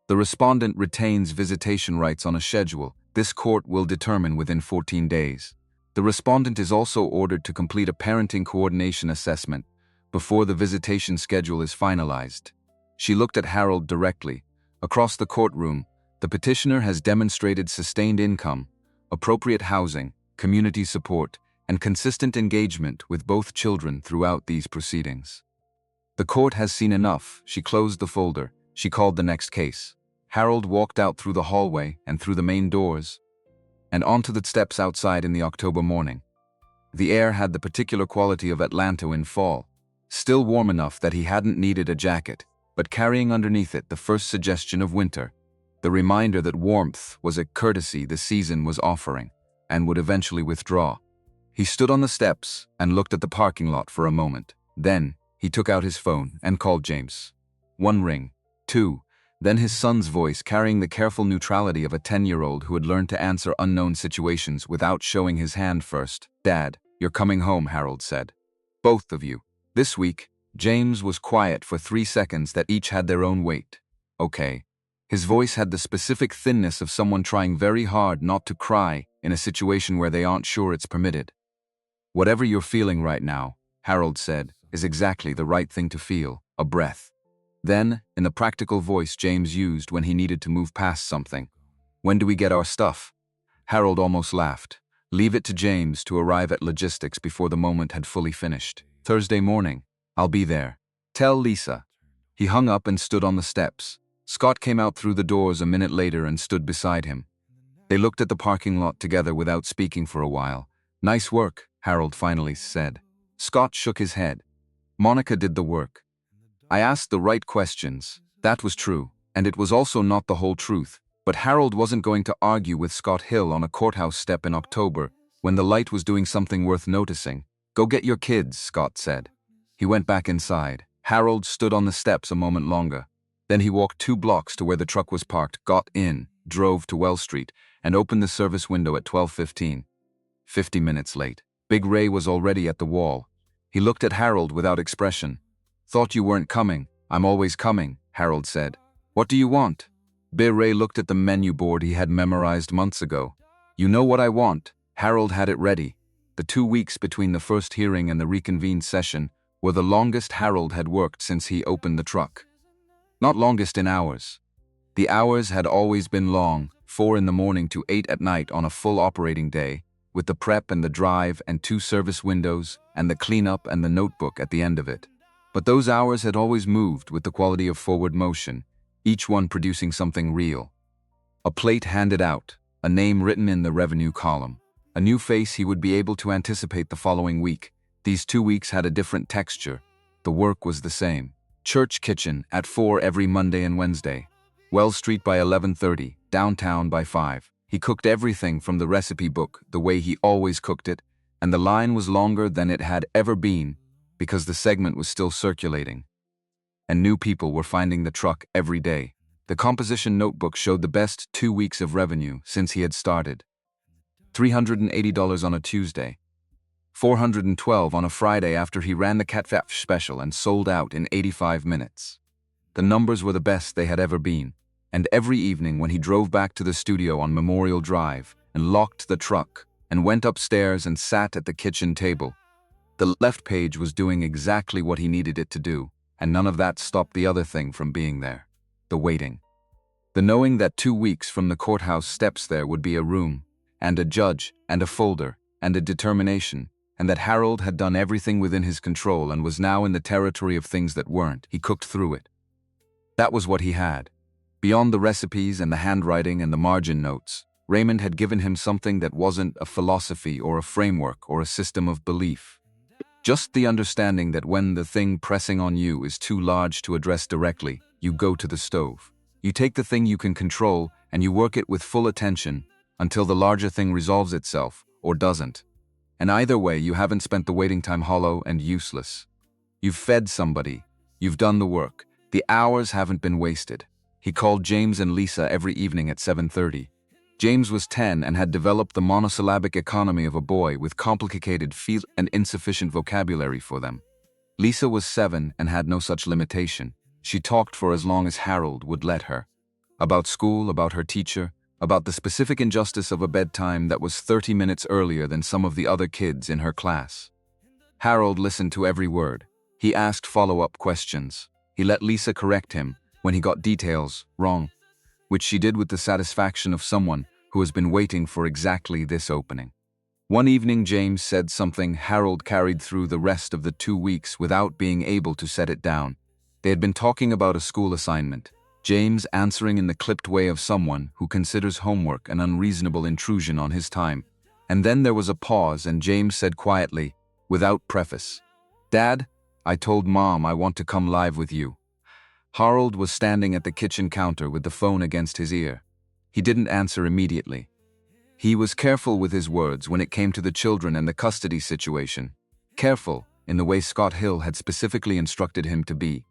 The respondent retains visitation rights on a schedule. This court will determine within 14 days. The respondent is also ordered to complete a parenting coordination assessment before the visitation schedule is finalized." She looked at Harold directly. Across the courtroom, the petitioner has demonstrated sustained income, appropriate housing, community support, and consistent engagement with both children throughout these proceedings. The court has seen enough. She closed the folder. She called the next case. Harold walked out through the hallway and through the main doors and onto the steps outside in the October morning. The air had the particular quality of Atlanta in fall, still warm enough that he hadn't needed a jacket, but carrying underneath it the first suggestion of winter, the reminder that warmth was a courtesy the season was offering and would eventually withdraw. He stood on the steps and looked at the parking lot for a moment. Then, he took out his phone and called James. 1 ring, 2, then his son's voice carrying the careful neutrality of a 10-year-old who had learned to answer unknown situations without showing his hand first. "Dad, you're coming home," Harold said. "Both of you. This week, James was quiet for 3 seconds that each had their own weight. Okay. His voice had the specific thinness of someone trying very hard not to cry in a situation where they aren't sure it's permitted. Whatever you're feeling right now, Harold said, is exactly the right thing to feel, a breath. Then, in the practical voice James used when he needed to move past something, when do we get our stuff? Harold almost laughed. Leave it to James to arrive at logistics before the moment had fully finished. Thursday morning. I'll be there. Tell Lisa. He hung up and stood on the steps. Scott came out through the doors a minute later and stood beside him. They looked at the parking lot together without speaking for a while. Nice work, Harold finally said. Scott shook his head. Monica did the work. I asked the right questions. That was true, and it was also not the whole truth. But Harold wasn't going to argue with Scott Hill on a courthouse step in October when the light was doing something worth noticing. Go get your kids, Scott said. He went back inside. Harold stood on the steps a moment longer. Then he walked 2 blocks to where the truck was parked, got in, drove to Wells Street, and opened the service window at 12:15. 50 minutes late. Big Ray was already at the wall. He looked at Harold without expression. Thought you weren't coming. I'm always coming, Harold said. What do you want? Big Ray looked at the menu board he had memorized months ago. You know what I want. Harold had it ready. The 2 weeks between the first hearing and the reconvened session were the longest Harold had worked since he opened the truck. Not longest in hours. The hours had always been long, 4 in the morning to 8 at night on a full operating day, with the prep and the drive and 2 service windows and the cleanup and the notebook at the end of it. But those hours had always moved with the quality of forward motion, each one producing something real. A plate handed out, a name written in the revenue column, a new face he would be able to anticipate the following week. These 2 weeks had a different texture. The work was the same. Church kitchen at 4 every Monday and Wednesday. Wells Street by 11:30, downtown by 5. He cooked everything from the recipe book the way he always cooked it, and the line was longer than it had ever been because the segment was still circulating. And new people were finding the truck every day. The composition notebook showed the best 2 weeks of revenue since he had started. $380 on a Tuesday. $412 on a Friday after he ran the catfish special and sold out in 85 minutes. The numbers were the best they had ever been, and every evening when he drove back to the studio on Memorial Drive and locked the truck and went upstairs and sat at the kitchen table, the left page was doing exactly what he needed it to do, and none of that stopped the other thing from being there. The waiting. The knowing that 2 weeks from the courthouse steps there would be a room, and a judge, and a folder, and a determination, and that Harold had done everything within his control and was now in the territory of things that weren't. He cooked through it. That was what he had. Beyond the recipes and the handwriting and the margin notes, Raymond had given him something that wasn't a philosophy or a framework or a system of belief. Just the understanding that when the thing pressing on you is too large to address directly, you go to the stove. You take the thing you can control and you work it with full attention until the larger thing resolves itself or doesn't. And either way, you haven't spent the waiting time hollow and useless. You've fed somebody. You've done the work. The hours haven't been wasted. He called James and Lisa every evening at 7:30. James was 10 and had developed the monosyllabic economy of a boy with complicated feel and insufficient vocabulary for them. Lisa was 7 and had no such limitation. She talked for as long as Harold would let her. About school, about her teacher, about the specific injustice of a bedtime that was 30 minutes earlier than some of the other kids in her class. Harold listened to every word. He asked follow-up questions. He let Lisa correct him when he got details wrong, which she did with the satisfaction of someone who has been waiting for exactly this opening. One evening James said something Harold carried through the rest of the 2 weeks without being able to set it down. They had been talking about a school assignment, James answering in the clipped way of someone who considers homework an unreasonable intrusion on his time. And then there was a pause and James said quietly, without preface, "Dad, I told Mom I want to come live with you." Harold was standing at the kitchen counter with the phone against his ear. He didn't answer immediately. He was careful with his words when it came to the children and the custody situation. Careful in the way Scott Hill had specifically instructed him to be.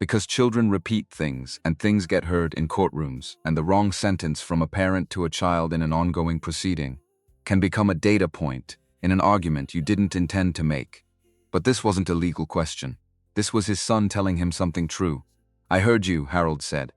Because children repeat things and things get heard in courtrooms, and the wrong sentence from a parent to a child in an ongoing proceeding can become a data point in an argument you didn't intend to make. But this wasn't a legal question. This was his son telling him something true. "I heard you," Harold said.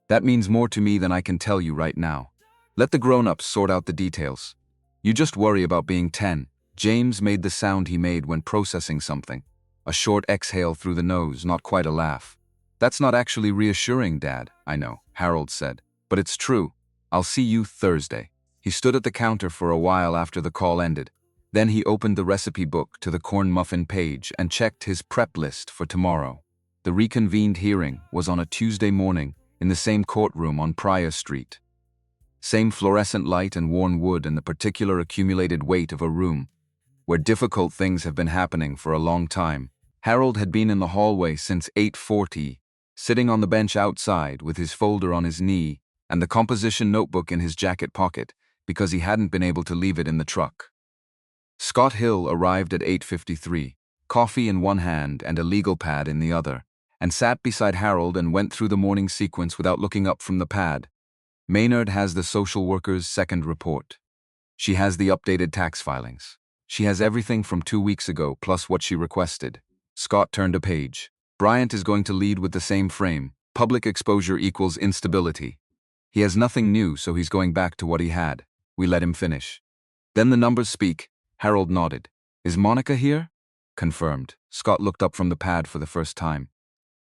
"That means more to me than I can tell you right now. Let the grown-ups sort out the details. You just worry about being 10. James made the sound he made when processing something. A short exhale through the nose, not quite a laugh. "That's not actually reassuring, Dad." "I know," Harold said. "But it's true. I'll see you Thursday." He stood at the counter for a while after the call ended. Then he opened the recipe book to the corn muffin page and checked his prep list for tomorrow. The reconvened hearing was on a Tuesday morning in the same courtroom on Pryor Street. Same fluorescent light and worn wood and the particular accumulated weight of a room where difficult things have been happening for a long time. Harold had been in the hallway since 8:40, sitting on the bench outside with his folder on his knee and the composition notebook in his jacket pocket because he hadn't been able to leave it in the truck. Scott Hill arrived at 8:53, coffee in one hand and a legal pad in the other, and sat beside Harold and went through the morning sequence without looking up from the pad. Maynard has the social worker's second report. She has the updated tax filings. She has everything from 2 weeks ago plus what she requested. Scott turned a page. Bryant is going to lead with the same frame. Public exposure equals instability. He has nothing new, so he's going back to what he had. We let him finish. Then the numbers speak. Harold nodded. "Is Monica here?" "Confirmed." Scott looked up from the pad for the first time.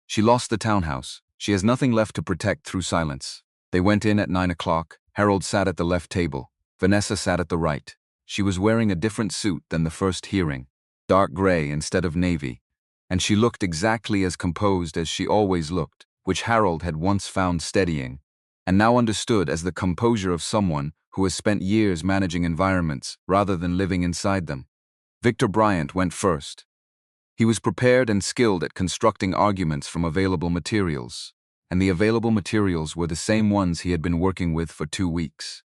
"She lost the townhouse. She has nothing left to protect through silence." They went in at 9 o'clock. Harold sat at the left table. Vanessa sat at the right. She was wearing a different suit than the first hearing, dark gray instead of navy, and she looked exactly as composed as she always looked, which Harold had once found steadying, and now understood as the composure of someone who has spent years managing environments rather than living inside them. Victor Bryant went first. He was prepared and skilled at constructing arguments from available materials, and the available materials were the same ones he had been working with for 2 weeks.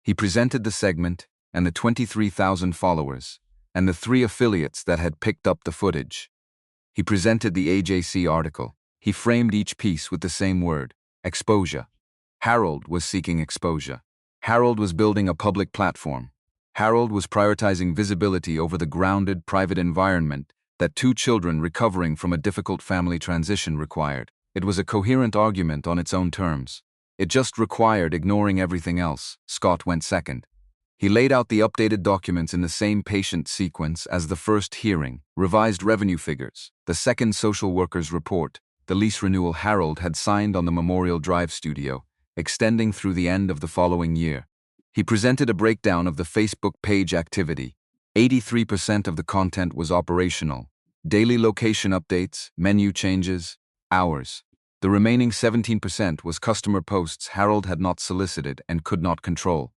He presented the segment and the 23,000 followers, and the 3 affiliates that had picked up the footage. He presented the AJC article. He framed each piece with the same word: exposure. Harold was seeking exposure. Harold was building a public platform. Harold was prioritizing visibility over the grounded, private environment that 2 children recovering from a difficult family transition required. It was a coherent argument on its own terms. It just required ignoring everything else. Scott went second. He laid out the updated documents in the same patient sequence as the first hearing: revised revenue figures, the second social worker's report, the lease renewal Harold had signed on the Memorial Drive studio, extending through the end of the following year. He presented a breakdown of the Facebook page activity. 83% of the content was operational: daily location updates, menu changes, hours. The remaining 17% was customer posts Harold had not solicited and could not control.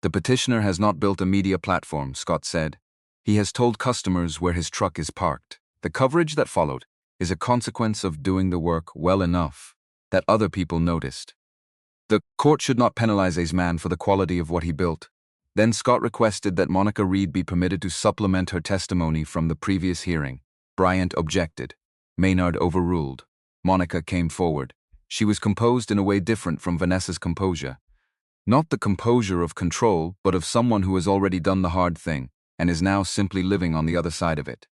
"The petitioner has not built a media platform," Scott said. "He has told customers where his truck is parked. The coverage that followed is a consequence of doing the work well enough that other people noticed. The court should not penalize a man for the quality of what he built." Then Scott requested that Monica Reed be permitted to supplement her testimony from the previous hearing. Bryant objected. Maynard overruled. Monica came forward. She was composed in a way different from Vanessa's composure. Not the composure of control, but of someone who has already done the hard thing and is now simply living on the other side of it.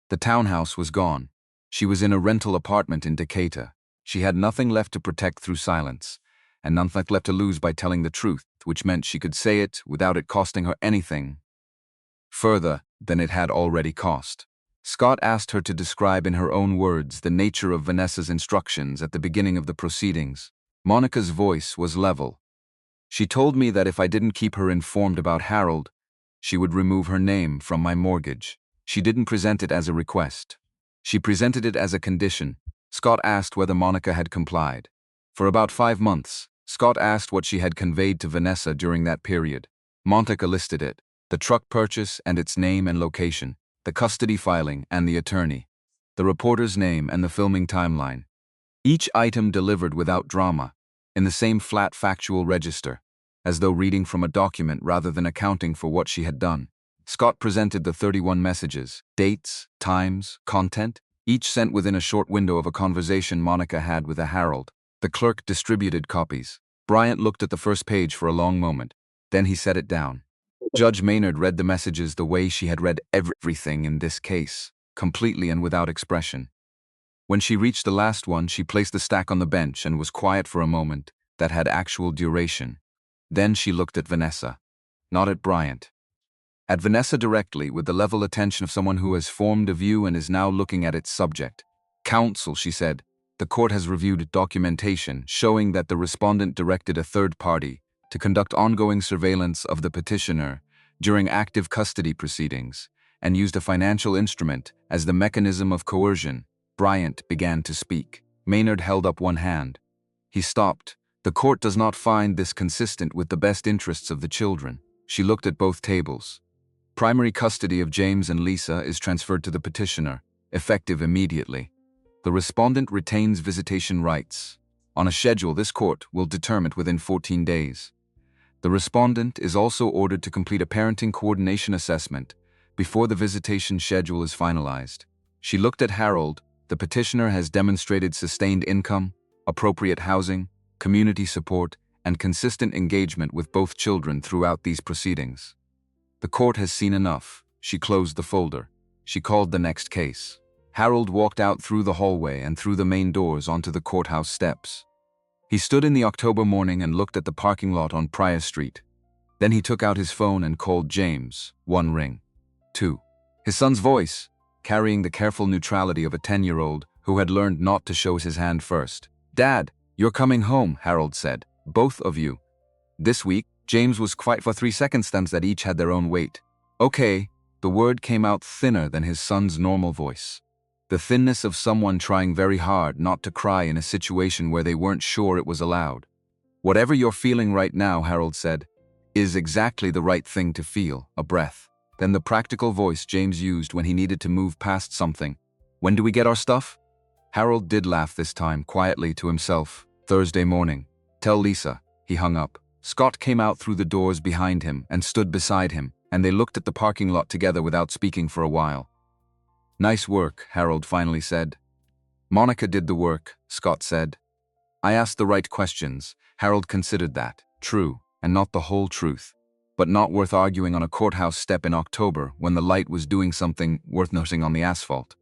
The townhouse was gone. She was in a rental apartment in Decatur. She had nothing left to protect through silence, and nothing left to lose by telling the truth, which meant she could say it without it costing her anything further than it had already cost. Scott asked her to describe in her own words the nature of Vanessa's instructions at the beginning of the proceedings. Monica's voice was level. "She told me that if I didn't keep her informed about Harold, she would remove her name from my mortgage. She didn't present it as a request. She presented it as a condition." Scott asked whether Monica had complied. For about 5 months, Scott asked what she had conveyed to Vanessa during that period. Monica listed it: the truck purchase and its name and location, the custody filing and the attorney, the reporter's name and the filming timeline. Each item delivered without drama, in the same flat factual register, as though reading from a document rather than accounting for what she had done. Scott presented the 31 messages: dates, times, content, each sent within a short window of a conversation Monica had with a Harold. The clerk distributed copies. Bryant looked at the first page for a long moment. Then he set it down. Judge Maynard read the messages the way she had read everything in this case, completely and without expression. When she reached the last one, she placed the stack on the bench and was quiet for a moment that had actual duration. Then she looked at Vanessa. Not at Bryant. At Vanessa directly, with the level attention of someone who has formed a view and is now looking at its subject. "Counsel," she said, "the court has reviewed documentation showing that the respondent directed a third party to conduct ongoing surveillance of the petitioner during active custody proceedings and used a financial instrument as the mechanism of coercion." Bryant began to speak. Maynard held up one hand. He stopped. "The court does not find this consistent with the best interests of the children." She looked at both tables. "Primary custody of James and Lisa is transferred to the petitioner, effective immediately. The respondent retains visitation rights. On a schedule, this court will determine within 14 days. The respondent is also ordered to complete a parenting coordination assessment before the visitation schedule is finalized." She looked at Harold. "The petitioner has demonstrated sustained income, appropriate housing, community support, and consistent engagement with both children throughout these proceedings. The court has seen enough." She closed the folder. She called the next case. Harold walked out through the hallway and through the main doors onto the courthouse steps. He stood in the October morning and looked at the parking lot on Pryor Street. Then he took out his phone and called James. 1 ring. 2. His son's voice, carrying the careful neutrality of a 10-year-old who had learned not to show his hand first. "Dad, you're coming home," Harold said. "Both of you." This week, James was quiet for 3 seconds that each had their own weight. "Okay." The word came out thinner than his son's normal voice. The thinness of someone trying very hard not to cry in a situation where they weren't sure it was allowed. "Whatever you're feeling right now," Harold said, "is exactly the right thing to feel." A breath. Then the practical voice James used when he needed to move past something. "When do we get our stuff?" Harold did laugh this time, quietly to himself. "Thursday morning. Tell Lisa." He hung up. Scott came out through the doors behind him and stood beside him, and they looked at the parking lot together without speaking for a while. "Nice work," Harold finally said. "Monica did the work," Scott said. "I asked the right questions." Harold considered that. True, and not the whole truth. But not worth arguing on a courthouse step in October when the light was doing something worth noting on the asphalt.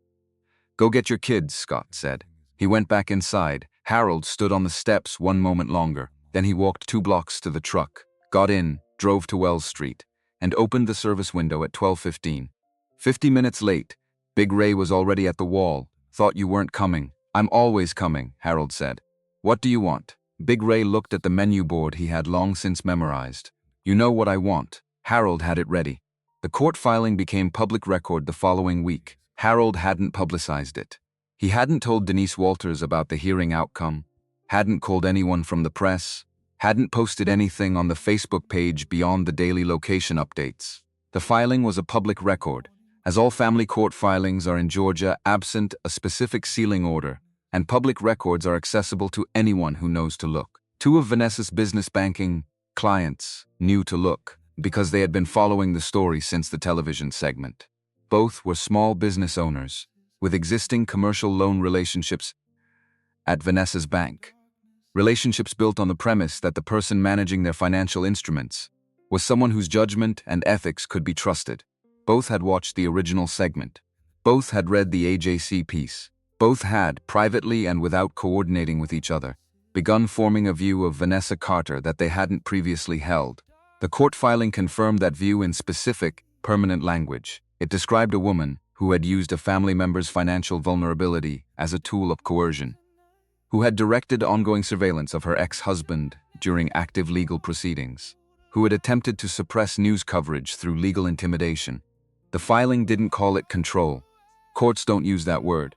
"Go get your kids," Scott said. He went back inside. Harold stood on the steps one moment longer. Then he walked 2 blocks to the truck, got in, drove to Wells Street, and opened the service window at 12:15. 50 minutes late. Big Ray was already at the wall. "Thought you weren't coming." "I'm always coming," Harold said. "What do you want?" Big Ray looked at the menu board he had long since memorized. "You know what I want." Harold had it ready. The court filing became public record the following week. Harold hadn't publicized it. He hadn't told Denise Walters about the hearing outcome, hadn't called anyone from the press, hadn't posted anything on the Facebook page beyond the daily location updates. The filing was a public record, as all family court filings are in Georgia absent a specific sealing order, and public records are accessible to anyone who knows to look. 2 of Vanessa's business banking clients knew to look because they had been following the story since the television segment. Both were small business owners with existing commercial loan relationships at Vanessa's bank. Relationships built on the premise that the person managing their financial instruments was someone whose judgment and ethics could be trusted. Both had watched the original segment. Both had read the AJC piece. Both had, privately and without coordinating with each other, begun forming a view of Vanessa Carter that they hadn't previously held. The court filing confirmed that view in specific, permanent language. It described a woman who had used a family member's financial vulnerability as a tool of coercion, who had directed ongoing surveillance of her ex-husband during active legal proceedings, who had attempted to suppress news coverage through legal intimidation. The filing didn't call it control. Courts don't use that word.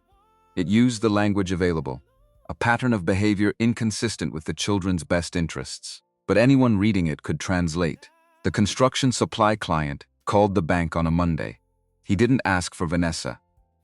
It used the language available, a pattern of behavior inconsistent with the children's best interests. But anyone reading it could translate. The construction supply client called the bank on a Monday. He didn't ask for Vanessa.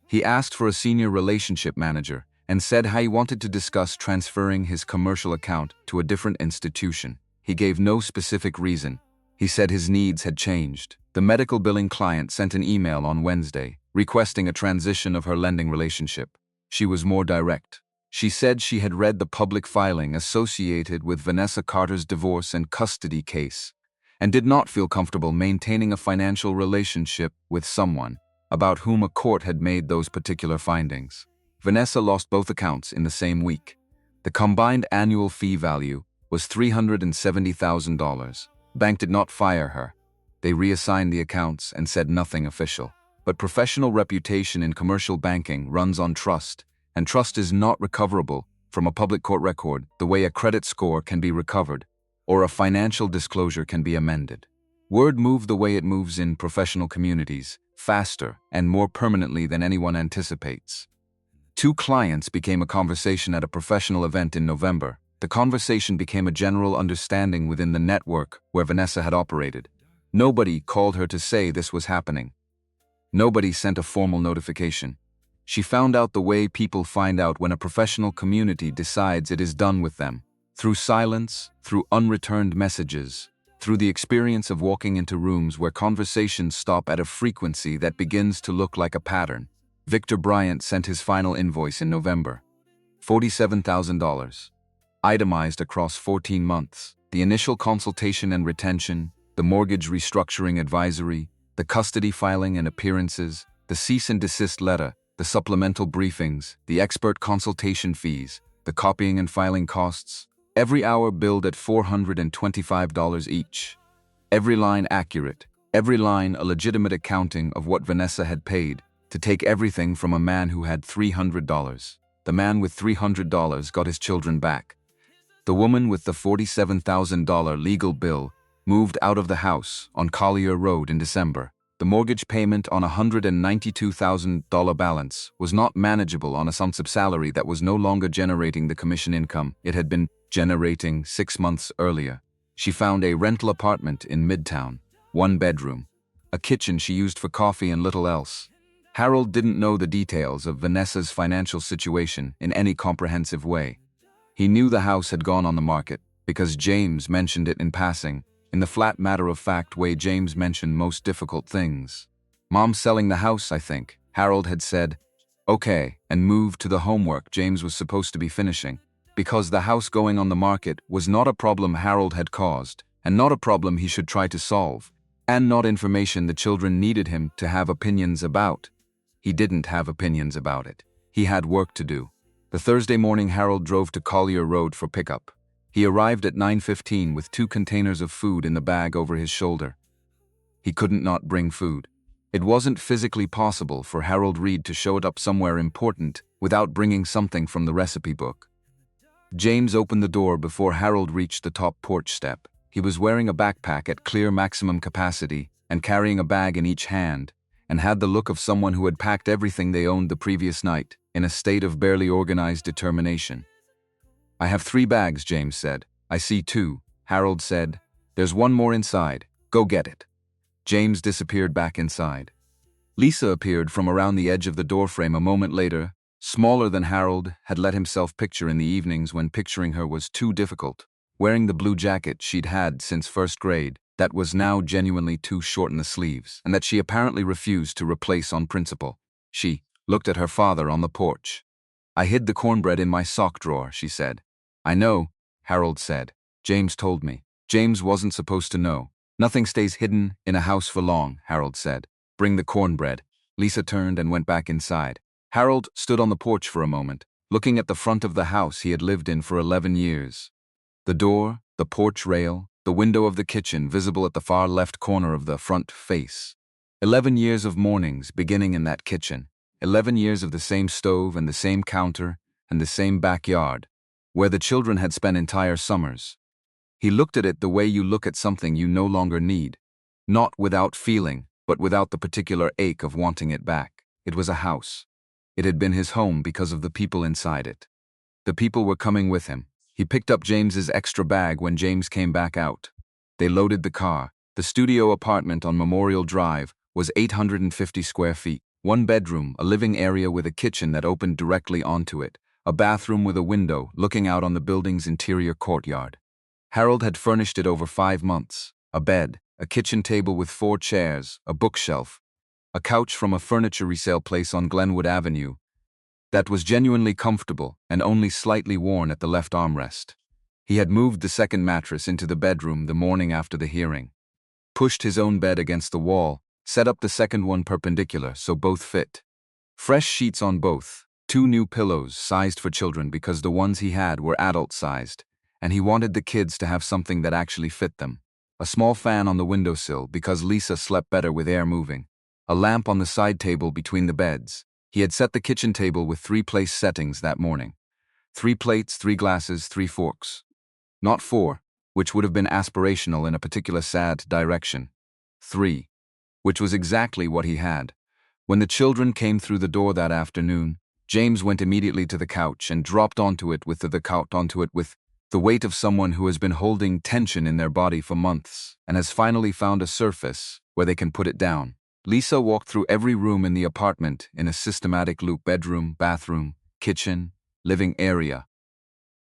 He asked for a senior relationship manager and said how he wanted to discuss transferring his commercial account to a different institution. He gave no specific reason. He said his needs had changed. The medical billing client sent an email on Wednesday requesting a transition of her lending relationship. She was more direct. She said she had read the public filing associated with Vanessa Carter's divorce and custody case and did not feel comfortable maintaining a financial relationship with someone about whom a court had made those particular findings. Vanessa lost both accounts in the same week. The combined annual fee value was $370,000. Bank did not fire her. They reassigned the accounts and said nothing official. But professional reputation in commercial banking runs on trust, and trust is not recoverable from a public court record the way a credit score can be recovered or a financial disclosure can be amended. Word moved the way it moves in professional communities, faster and more permanently than anyone anticipates. Two clients became a conversation at a professional event in November. The conversation became a general understanding within the network where Vanessa had operated. Nobody called her to say this was happening. Nobody sent a formal notification. She found out the way people find out when a professional community decides it is done with them. Through silence, through unreturned messages, through the experience of walking into rooms where conversations stop at a frequency that begins to look like a pattern. Victor Bryant sent his final invoice in November. $47,000. Itemized across 14 months. The initial consultation and retention, the mortgage restructuring advisory, the custody filing and appearances, the cease and desist letter, the supplemental briefings, the expert consultation fees, the copying and filing costs. Every hour billed at $425 each. Every line accurate. Every line a legitimate accounting of what Vanessa had paid to take everything from a man who had $300. The man with $300 got his children back. The woman with the $47,000 legal bill moved out of the house on Collier Road in December. The mortgage payment on a $192,000 balance was not manageable on a sum-sub salary that was no longer generating the commission income it had been generating 6 months earlier. She found a rental apartment in Midtown, 1 bedroom, a kitchen she used for coffee and little else. Harold didn't know the details of Vanessa's financial situation in any comprehensive way. He knew the house had gone on the market because James mentioned it in passing, in the flat matter-of-fact way James mentioned most difficult things. "Mom's selling the house, I think," Harold had said. "Okay," and moved to the homework James was supposed to be finishing, because the house going on the market was not a problem Harold had caused, and not a problem he should try to solve, and not information the children needed him to have opinions about. He didn't have opinions about it. He had work to do. The Thursday morning Harold drove to Collier Road for pickup. He arrived at 9:15 with 2 containers of food in the bag over his shoulder. He couldn't not bring food. It wasn't physically possible for Harold Reed to show it up somewhere important without bringing something from the recipe book. James opened the door before Harold reached the top porch step. He was wearing a backpack at clear maximum capacity and carrying a bag in each hand, and had the look of someone who had packed everything they owned the previous night, in a state of barely organized determination. "I have 3 bags," James said. "I see 2, Harold said. "There's 1 more inside. Go get it." James disappeared back inside. Lisa appeared from around the edge of the doorframe a moment later, smaller than Harold had let himself picture in the evenings when picturing her was too difficult, wearing the blue jacket she'd had since first grade, that was now genuinely too short in the sleeves, and that she apparently refused to replace on principle. She looked at her father on the porch. "I hid the cornbread in my sock drawer," she said. "I know," Harold said. "James told me." James wasn't supposed to know. "Nothing stays hidden in a house for long," Harold said. "Bring the cornbread." Lisa turned and went back inside. Harold stood on the porch for a moment, looking at the front of the house he had lived in for 11 years. The door, the porch rail, the window of the kitchen visible at the far left corner of the front face. 11 years of mornings beginning in that kitchen. 11 years of the same stove and the same counter and the same backyard, where the children had spent entire summers. He looked at it the way you look at something you no longer need. Not without feeling, but without the particular ache of wanting it back. It was a house. It had been his home because of the people inside it. The people were coming with him. He picked up James's extra bag when James came back out. They loaded the car. The studio apartment on Memorial Drive was 850 square feet. 1 bedroom, a living area with a kitchen that opened directly onto it, a bathroom with a window looking out on the building's interior courtyard. Harold had furnished it over 5 months. A bed, a kitchen table with 4 chairs, a bookshelf, a couch from a furniture resale place on Glenwood Avenue that was genuinely comfortable and only slightly worn at the left armrest. He had moved the second mattress into the bedroom the morning after the hearing, pushed his own bed against the wall, set up the second one perpendicular so both fit. Fresh sheets on both, 2 new pillows sized for children because the ones he had were adult-sized, and he wanted the kids to have something that actually fit them. A small fan on the windowsill because Lisa slept better with air moving. A lamp on the side table between the beds. He had set the kitchen table with 3 place settings that morning. 3 plates, 3 glasses, 3 forks. Not 4, which would have been aspirational in a particular sad direction. 3, which was exactly what he had. When the children came through the door that afternoon, James went immediately to the couch and dropped onto it with the weight of someone who has been holding tension in their body for months and has finally found a surface where they can put it down. Lisa walked through every room in the apartment in a systematic loop: bedroom, bathroom, kitchen, living area,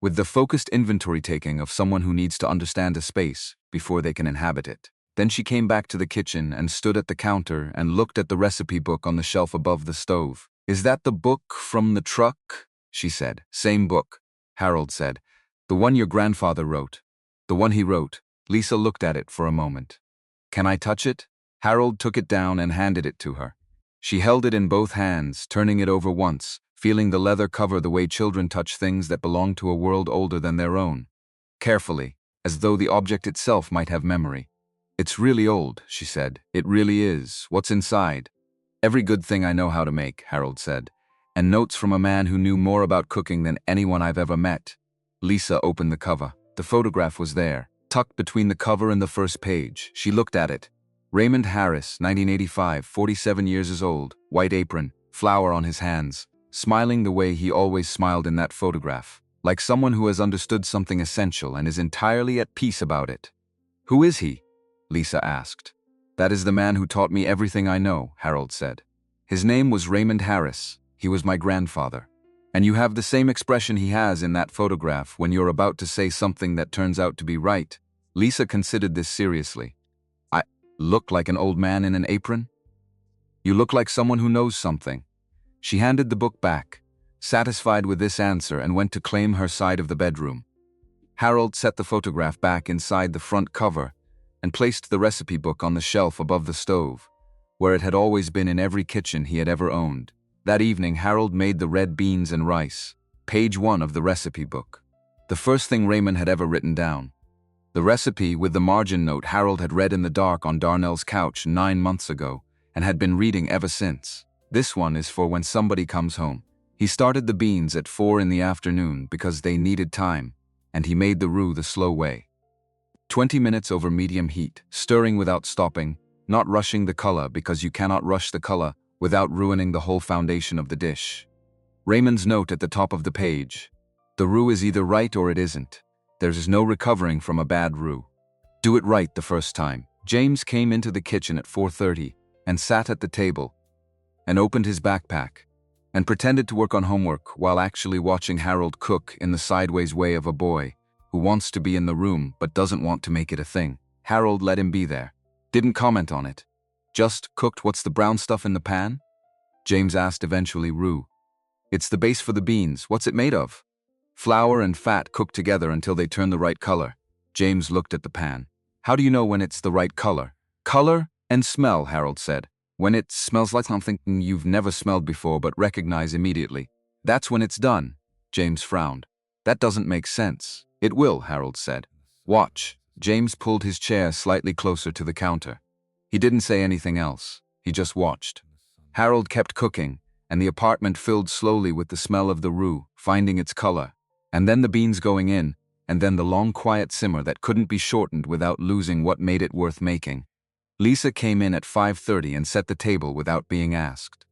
with the focused inventory taking of someone who needs to understand a space before they can inhabit it. Then she came back to the kitchen and stood at the counter and looked at the recipe book on the shelf above the stove. "Is that the book from the truck?" she said. "Same book," Harold said. "The one your grandfather wrote." "The one he wrote." Lisa looked at it for a moment. "Can I touch it?" Harold took it down and handed it to her. She held it in both hands, turning it over once, feeling the leather cover the way children touch things that belong to a world older than their own. Carefully, as though the object itself might have memory. "It's really old," she said. "It really is. What's inside?" "Every good thing I know how to make," Harold said, "and notes from a man who knew more about cooking than anyone I've ever met." Lisa opened the cover. The photograph was there, tucked between the cover and the first page. She looked at it. Raymond Harris, 1985, 47 years old, white apron, flour on his hands, smiling the way he always smiled in that photograph, like someone who has understood something essential and is entirely at peace about it. "Who is he?" Lisa asked. "That is the man who taught me everything I know," Harold said. "His name was Raymond Harris. He was my grandfather. And you have the same expression he has in that photograph when you're about to say something that turns out to be right." Lisa considered this seriously. "I look like an old man in an apron?" "You look like someone who knows something." She handed the book back, satisfied with this answer, and went to claim her side of the bedroom. Harold set the photograph back inside the front cover and placed the recipe book on the shelf above the stove, where it had always been in every kitchen he had ever owned. That evening, Harold made the red beans and rice, page 1 of the recipe book. The first thing Raymond had ever written down. The recipe with the margin note Harold had read in the dark on Darnell's couch 9 months ago and had been reading ever since. "This one is for when somebody comes home." He started the beans at 4 in the afternoon because they needed time, and he made the roux the slow way. 20 minutes over medium heat, stirring without stopping, not rushing the color because you cannot rush the color without ruining the whole foundation of the dish. Raymond's note at the top of the page: "The roux is either right or it isn't. There is no recovering from a bad roux. Do it right the first time." James came into the kitchen at 4:30 and sat at the table and opened his backpack and pretended to work on homework while actually watching Harold cook in the sideways way of a boy who wants to be in the room but doesn't want to make it a thing. Harold let him be there. Didn't comment on it. Just cooked. "What's the brown stuff in the pan?" James asked eventually. "Roux. It's the base for the beans. What's it made of?" "Flour and fat cooked together until they turn the right color." James looked at the pan. "How do you know when it's the right color?" "Color and smell," Harold said. "When it smells like something you've never smelled before but recognize immediately. That's when it's done." James frowned. "That doesn't make sense." "It will," Harold said. "Watch." James pulled his chair slightly closer to the counter. He didn't say anything else. He just watched. Harold kept cooking, and the apartment filled slowly with the smell of the roux, finding its color, and then the beans going in, and then the long quiet simmer that couldn't be shortened without losing what made it worth making. Lisa came in at 5:30 and set the table without being asked.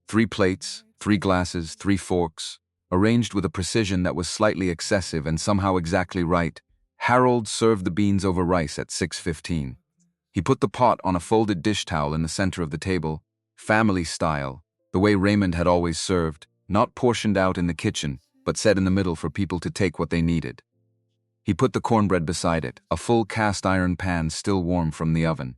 3 plates, 3 glasses, 3 forks, arranged with a precision that was slightly excessive and somehow exactly right. Harold served the beans over rice at 6:15. He put the pot on a folded dish towel in the center of the table, family style, the way Raymond had always served, not portioned out in the kitchen, but set in the middle for people to take what they needed. He put the cornbread beside it, a full cast iron pan still warm from the oven.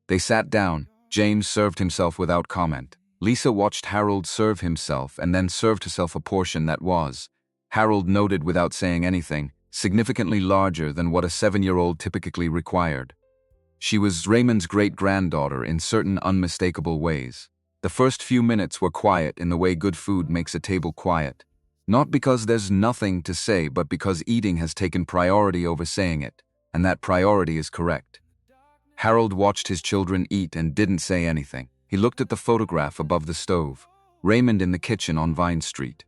They sat down. James served himself without comment. Lisa watched Harold serve himself and then served herself a portion that was, Harold noted without saying anything, significantly larger than what a 7-year-old typically required. She was Raymond's great-granddaughter in certain unmistakable ways. The first few minutes were quiet in the way good food makes a table quiet. Not because there's nothing to say, but because eating has taken priority over saying it, and that priority is correct. Harold watched his children eat and didn't say anything. He looked at the photograph above the stove. Raymond in the kitchen on Vine Street.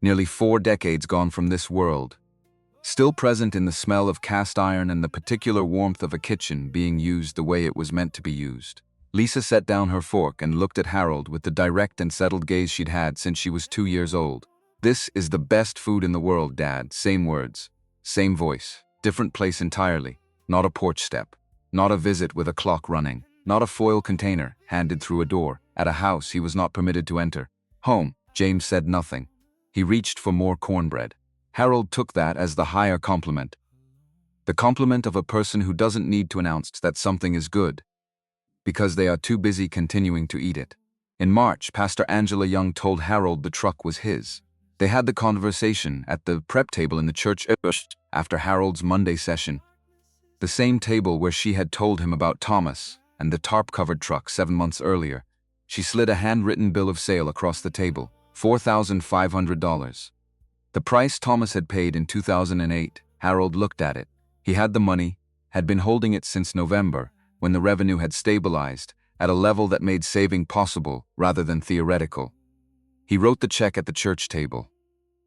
Nearly 4 decades gone from this world. Still present in the smell of cast iron and the particular warmth of a kitchen being used the way it was meant to be used. Lisa set down her fork and looked at Harold with the direct and settled gaze she'd had since she was 2 years old. "This is the best food in the world, Dad." Same words, same voice, different place entirely. Not a porch step, not a visit with a clock running, not a foil container handed through a door, at a house he was not permitted to enter. Home. James said nothing. He reached for more cornbread. Harold took that as the higher compliment. The compliment of a person who doesn't need to announce that something is good, because they are too busy continuing to eat it. In March, Pastor Angela Young told Harold the truck was his. They had the conversation at the prep table in the church after Harold's Monday session. The same table where she had told him about Thomas and the tarp-covered truck 7 months earlier. She slid a handwritten bill of sale across the table, $4,500. The price Thomas had paid in 2008. Harold looked at it. He had the money, had been holding it since November, when the revenue had stabilized at a level that made saving possible rather than theoretical. He wrote the check at the church table.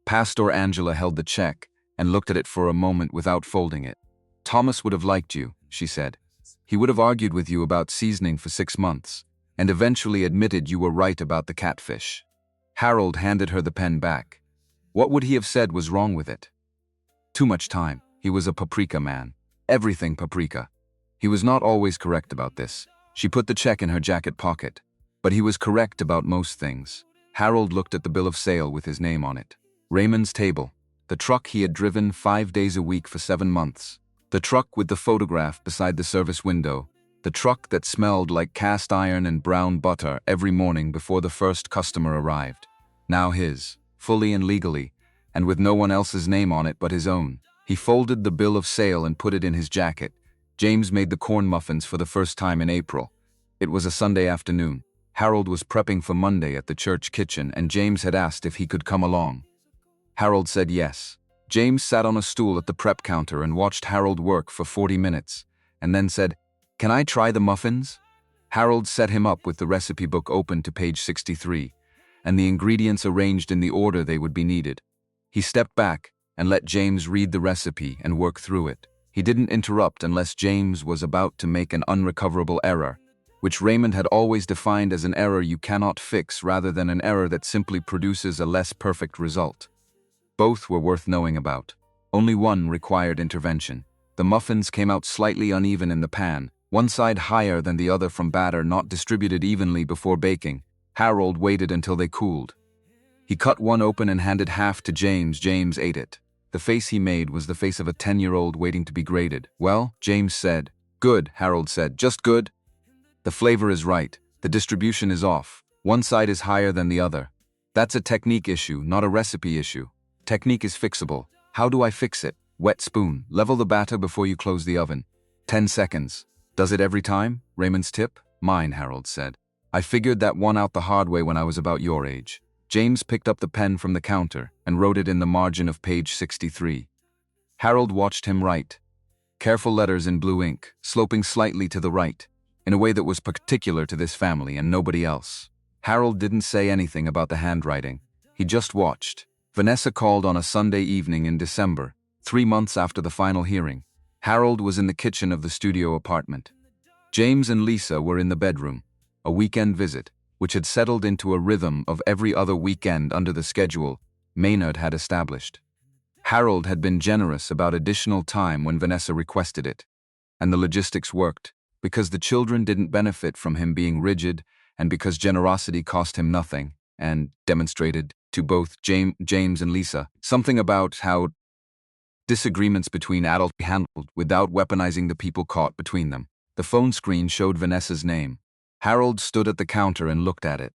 Pastor Angela held the check and looked at it for a moment without folding it. "Thomas would have liked you," she said. "He would have argued with you about seasoning for 6 months, and eventually admitted you were right about the catfish." Harold handed her the pen back. What would he have said was wrong with it? Too much time. He was a paprika man. Everything paprika. He was not always correct about this. She put the check in her jacket pocket. But he was correct about most things. Harold looked at the bill of sale with his name on it. Raymond's table. The truck he had driven 5 days a week for 7 months. The truck with the photograph beside the service window. The truck that smelled like cast iron and brown butter every morning before the first customer arrived. Now his, fully and legally, and with no one else's name on it but his own. He folded the bill of sale and put it in his jacket. James made the corn muffins for the first time in April. It was a Sunday afternoon. Harold was prepping for Monday at the church kitchen, and James had asked if he could come along. Harold said yes. James sat on a stool at the prep counter and watched Harold work for 40 minutes, and then said, "Can I try the muffins?" Harold set him up with the recipe book open to page 63, and the ingredients arranged in the order they would be needed. He stepped back and let James read the recipe and work through it. He didn't interrupt unless James was about to make an unrecoverable error, which Raymond had always defined as an error you cannot fix rather than an error that simply produces a less perfect result. Both were worth knowing about. Only one required intervention. The muffins came out slightly uneven in the pan, one side higher than the other from batter not distributed evenly before baking. Harold waited until they cooled. He cut one open and handed half to James. James ate it. The face he made was the face of a 10-year-old waiting to be graded. "Well," James said. "Good," Harold said. "Just good. The flavor is right. The distribution is off. One side is higher than the other. That's a technique issue, not a recipe issue. Technique is fixable. How do I fix it? Wet spoon. Level the batter before you close the oven. 10 seconds. Does it every time?" Raymond's tip? "Mine," Harold said. "I figured that one out the hard way when I was about your age." James picked up the pen from the counter and wrote it in the margin of page 63. Harold watched him write. Careful letters in blue ink, sloping slightly to the right, in a way that was particular to this family and nobody else. Harold didn't say anything about the handwriting. He just watched. Vanessa called on a Sunday evening in December, 3 months after the final hearing. Harold was in the kitchen of the studio apartment. James and Lisa were in the bedroom. A weekend visit, which had settled into a rhythm of every other weekend under the schedule Maynard had established. Harold had been generous about additional time when Vanessa requested it, and the logistics worked, because the children didn't benefit from him being rigid and because generosity cost him nothing, and demonstrated to both James and Lisa something about how disagreements between adults be handled without weaponizing the people caught between them. The phone screen showed Vanessa's name. Harold stood at the counter and looked at it.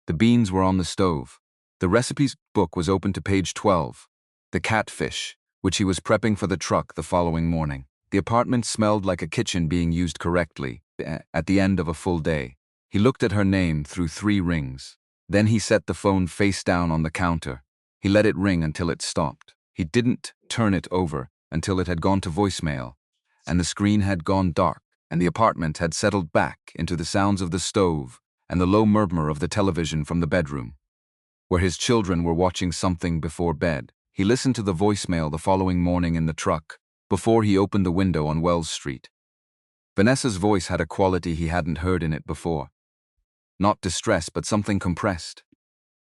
The beans were on the stove. The recipes book was open to page 12. The catfish, which he was prepping for the truck the following morning. The apartment smelled like a kitchen being used correctly at the end of a full day. He looked at her name through 3 rings. Then he set the phone face down on the counter. He let it ring until it stopped. He didn't turn it over until it had gone to voicemail, and the screen had gone dark, and the apartment had settled back into the sounds of the stove and the low murmur of the television from the bedroom, where his children were watching something before bed. He listened to the voicemail the following morning in the truck, before he opened the window on Wells Street. Vanessa's voice had a quality he hadn't heard in it before. Not distress, but something compressed.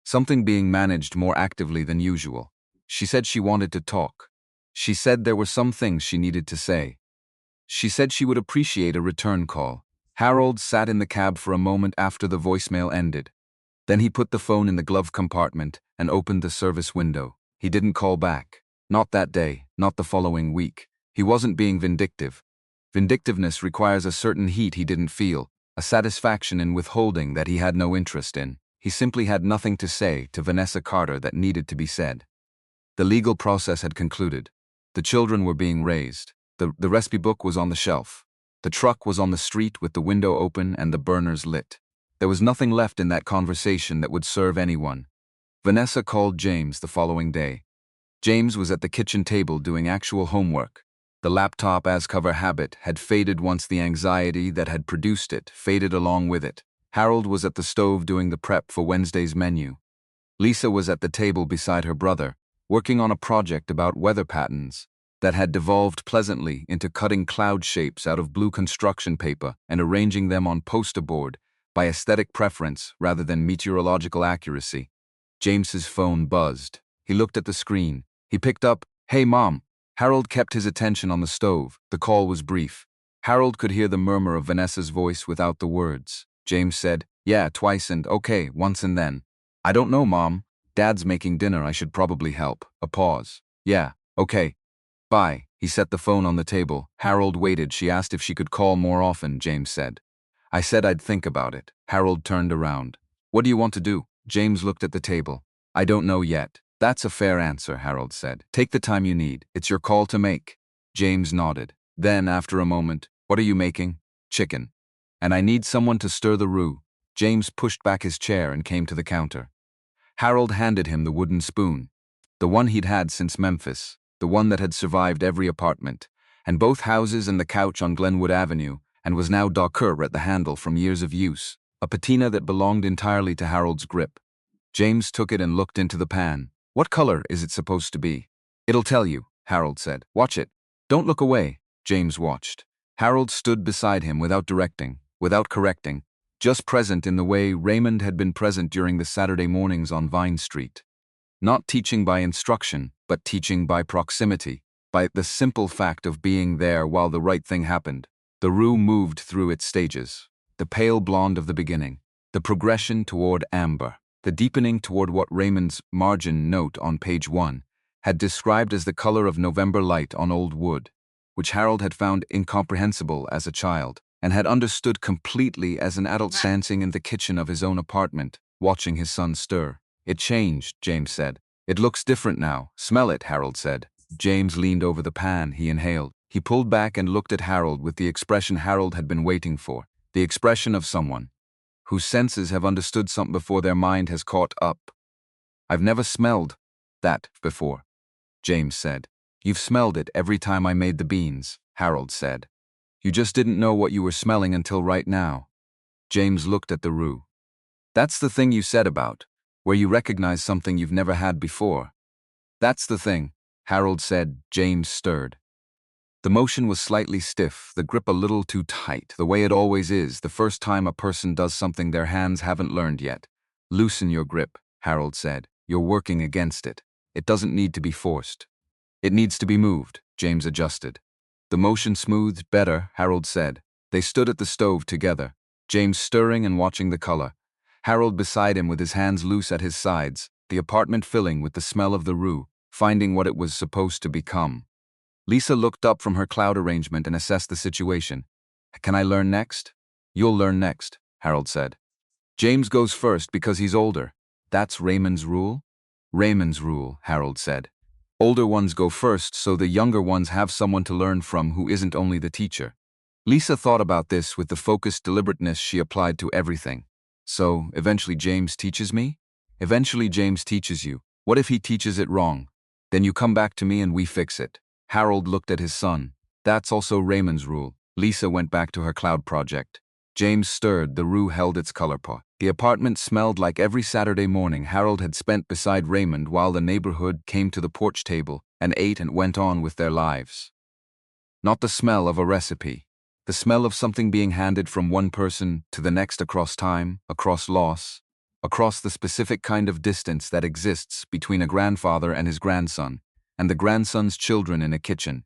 Something being managed more actively than usual. She said she wanted to talk. She said there were some things she needed to say. She said she would appreciate a return call. Harold sat in the cab for a moment after the voicemail ended. Then he put the phone in the glove compartment and opened the service window. He didn't call back. Not that day, not the following week. He wasn't being vindictive. Vindictiveness requires a certain heat he didn't feel, a satisfaction in withholding that he had no interest in. He simply had nothing to say to Vanessa Carter that needed to be said. The legal process had concluded. The children were being raised. The recipe book was on the shelf. The truck was on the street with the window open and the burners lit. There was nothing left in that conversation that would serve anyone. Vanessa called James the following day. James was at the kitchen table doing actual homework. The laptop as cover habit had faded once the anxiety that had produced it faded along with it. Harold was at the stove doing the prep for Wednesday's menu. Lisa was at the table beside her brother, working on a project about weather patterns that had devolved pleasantly into cutting cloud shapes out of blue construction paper and arranging them on poster board by aesthetic preference rather than meteorological accuracy. James's phone buzzed. He looked at the screen. He picked up, "Hey, Mom." Harold kept his attention on the stove. The call was brief. Harold could hear the murmur of Vanessa's voice without the words. James said, "Yeah, twice and okay, once and then." "I don't know, Mom. Dad's making dinner, I should probably help." A pause. "Yeah, okay. Bye." He set the phone on the table. Harold waited. "She asked if she could call more often," James said. "I said I'd think about it." Harold turned around. "What do you want to do?" James looked at the table. "I don't know yet." "That's a fair answer," Harold said. "Take the time you need. It's your call to make." James nodded. Then, after a moment, "What are you making?" "Chicken. And I need someone to stir the roux." James pushed back his chair and came to the counter. Harold handed him the wooden spoon, the one he'd had since Memphis, the one that had survived every apartment, and both houses and the couch on Glenwood Avenue, and was now docker at the handle from years of use, a patina that belonged entirely to Harold's grip. James took it and looked into the pan. "What color is it supposed to be?" "It'll tell you," Harold said. "Watch it. Don't look away." James watched. Harold stood beside him without directing, without correcting, just present in the way Raymond had been present during the Saturday mornings on Vine Street. Not teaching by instruction, but teaching by proximity, by the simple fact of being there while the right thing happened. The roux moved through its stages. The pale blonde of the beginning, the progression toward amber, the deepening toward what Raymond's margin note on page 1 had described as the color of November light on old wood, which Harold had found incomprehensible as a child, and had understood completely as an adult dancing in the kitchen of his own apartment, watching his son stir. "It changed," James said. "It looks different now. Smell it," Harold said. James leaned over the pan. He inhaled. He pulled back and looked at Harold with the expression Harold had been waiting for, the expression of someone whose senses have understood something before their mind has caught up. "I've never smelled that before," James said. "You've smelled it every time I made the beans," Harold said. "You just didn't know what you were smelling until right now." James looked at the roux. "That's the thing you said about, where you recognize something you've never had before." "That's the thing," Harold said. James stirred. The motion was slightly stiff, the grip a little too tight, the way it always is the first time a person does something their hands haven't learned yet. "Loosen your grip," Harold said. "You're working against it. It doesn't need to be forced. It needs to be moved." James adjusted. The motion smoothed. "Better," Harold said. They stood at the stove together, James stirring and watching the color. Harold beside him with his hands loose at his sides, the apartment filling with the smell of the roux, finding what it was supposed to become. Lisa looked up from her cloud arrangement and assessed the situation. "Can I learn next?" "You'll learn next," Harold said. "James goes first because he's older." "That's Raymond's rule?" "Raymond's rule," Harold said. "Older ones go first so the younger ones have someone to learn from who isn't only the teacher." Lisa thought about this with the focused deliberateness she applied to everything. So, eventually James teaches me? Eventually James teaches you. What if he teaches it wrong? Then you come back to me and we fix it. Harold looked at his son. That's also Raymond's rule. Lisa went back to her cloud project. James stirred, the roux held its color pot. The apartment smelled like every Saturday morning Harold had spent beside Raymond while the neighborhood came to the porch table and ate and went on with their lives. Not the smell of a recipe. The smell of something being handed from one person to the next across time, across loss, across the specific kind of distance that exists between a grandfather and his grandson, and the grandson's children in a kitchen.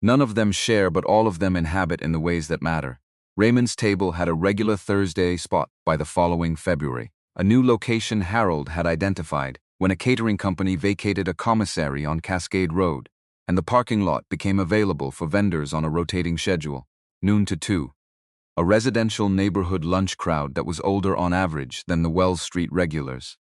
None of them share, but all of them inhabit in the ways that matter. Raymond's table had a regular Thursday spot by the following February. A new location Harold had identified when a catering company vacated a commissary on Cascade Road, and the parking lot became available for vendors on a rotating schedule, noon to 2. A residential neighborhood lunch crowd that was older on average than the Wells Street regulars.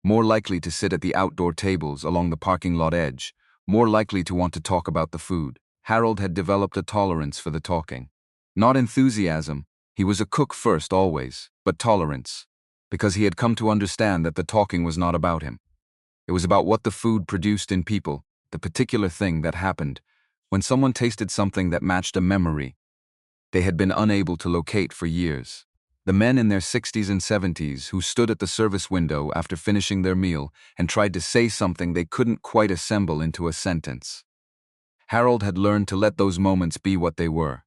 More likely to sit at the outdoor tables along the parking lot edge, more likely to want to talk about the food. Harold had developed a tolerance for the talking. Not enthusiasm, he was a cook first always, but tolerance, because he had come to understand that the talking was not about him. It was about what the food produced in people, the particular thing that happened when someone tasted something that matched a memory they had been unable to locate for years. The men in their 60s and 70s who stood at the service window after finishing their meal and tried to say something they couldn't quite assemble into a sentence. Harold had learned to let those moments be what they were.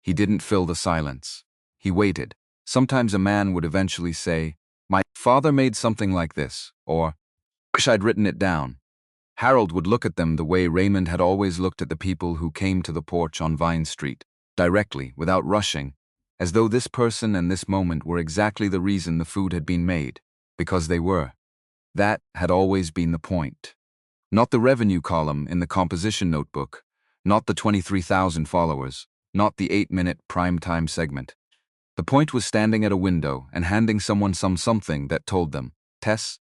He didn't fill the silence. He waited. Sometimes a man would eventually say, "My father made something like this," or, "Wish I'd written it down." Harold would look at them the way Raymond had always looked at the people who came to the porch on Vine Street, directly, without rushing, as though this person and this moment were exactly the reason the food had been made, because they were. That had always been the point. Not the revenue column in the composition notebook, not the 23,000 followers, not the 8-minute primetime segment. The point was standing at a window and handing someone something that told them, Tess,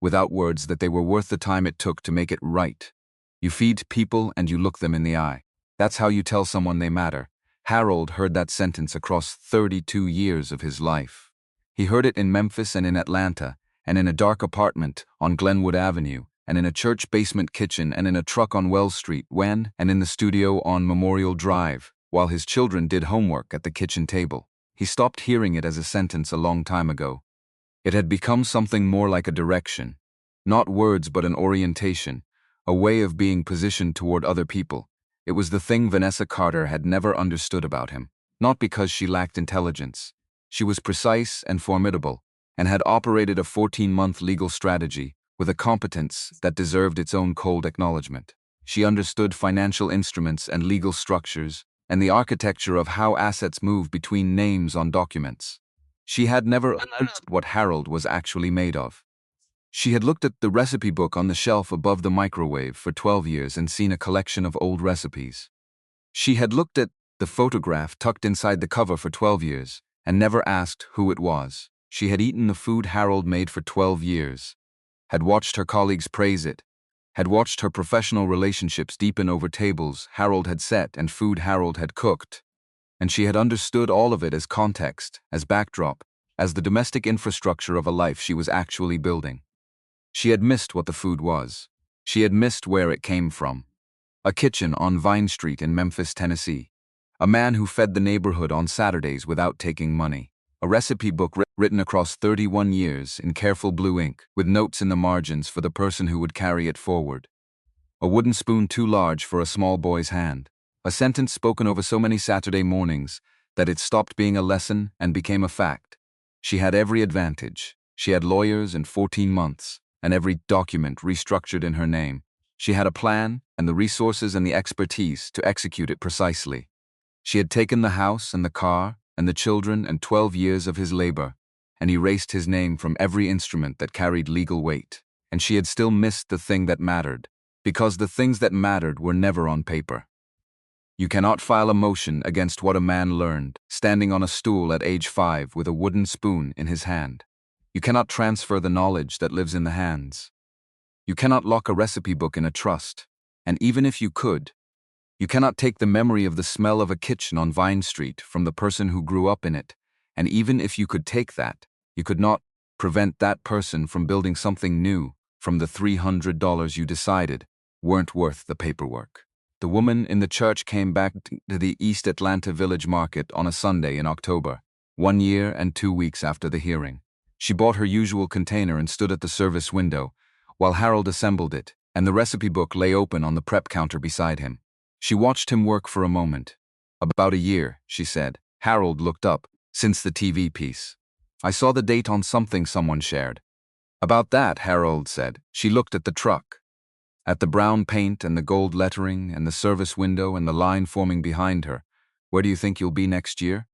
without words, that they were worth the time it took to make it right. You feed people and you look them in the eye. That's how you tell someone they matter. Harold heard that sentence across 32 years of his life. He heard it in Memphis and in Atlanta, and in a dark apartment on Glenwood Avenue, and in a church basement kitchen, and in a truck on Wells Street, and in the studio on Memorial Drive, while his children did homework at the kitchen table. He stopped hearing it as a sentence a long time ago. It had become something more like a direction. Not words, but an orientation, a way of being positioned toward other people. It was the thing Vanessa Carter had never understood about him, not because she lacked intelligence. She was precise and formidable, and had operated a 14-month legal strategy with a competence that deserved its own cold acknowledgement. She understood financial instruments and legal structures, and the architecture of how assets move between names on documents. She had never understood what Harold was actually made of. She had looked at the recipe book on the shelf above the microwave for 12 years and seen a collection of old recipes. She had looked at the photograph tucked inside the cover for 12 years and never asked who it was. She had eaten the food Harold made for 12 years, had watched her colleagues praise it, had watched her professional relationships deepen over tables Harold had set and food Harold had cooked, and she had understood all of it as context, as backdrop, as the domestic infrastructure of a life she was actually building. She had missed what the food was. She had missed where it came from. A kitchen on Vine Street in Memphis, Tennessee. A man who fed the neighborhood on Saturdays without taking money. A recipe book written across 31 years in careful blue ink, with notes in the margins for the person who would carry it forward. A wooden spoon too large for a small boy's hand. A sentence spoken over so many Saturday mornings that it stopped being a lesson and became a fact. She had every advantage. She had lawyers and 14 months, and every document restructured in her name. She had a plan and the resources and the expertise to execute it precisely. She had taken the house and the car and the children and 12 years of his labor, and erased his name from every instrument that carried legal weight. And she had still missed the thing that mattered, because the things that mattered were never on paper. You cannot file a motion against what a man learned, standing on a stool at age 5 with a wooden spoon in his hand. You cannot transfer the knowledge that lives in the hands. You cannot lock a recipe book in a trust, and even if you could, You cannot take the memory of the smell of a kitchen on Vine Street from the person who grew up in it, and even if you could take that, you could not prevent that person from building something new from the $300 you decided weren't worth the paperwork. The woman in the church came back to the East Atlanta Village Market on a Sunday in October, 1 year and 2 weeks after the hearing. She bought her usual container and stood at the service window, while Harold assembled it, and the recipe book lay open on the prep counter beside him. She watched him work for a moment. "About a year," she said. Harold looked up. "Since the TV piece. I saw the date on something someone shared." "About that," Harold said. She looked at the truck, at the brown paint and the gold lettering and the service window and the line forming behind her. "Where do you think you'll be next year?"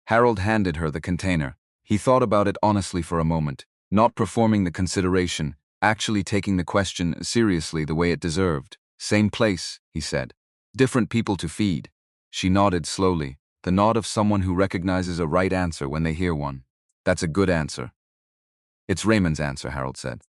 Harold handed her the container. He thought about it honestly for a moment, not performing the consideration, actually taking the question seriously the way it deserved. "Same place," he said. "Different people to feed." She nodded slowly, the nod of someone who recognizes a right answer when they hear one. "That's a good answer." "It's Raymond's answer," Harold said.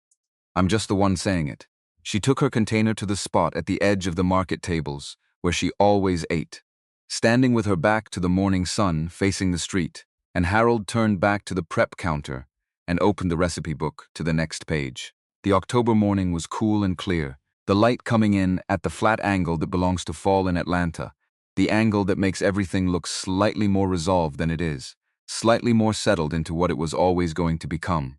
"I'm just the one saying it." She took her container to the spot at the edge of the market tables, where she always ate, standing with her back to the morning sun facing the street, and Harold turned back to the prep counter and opened the recipe book to the next page. The October morning was cool and clear, the light coming in at the flat angle that belongs to fall in Atlanta, the angle that makes everything look slightly more resolved than it is, slightly more settled into what it was always going to become.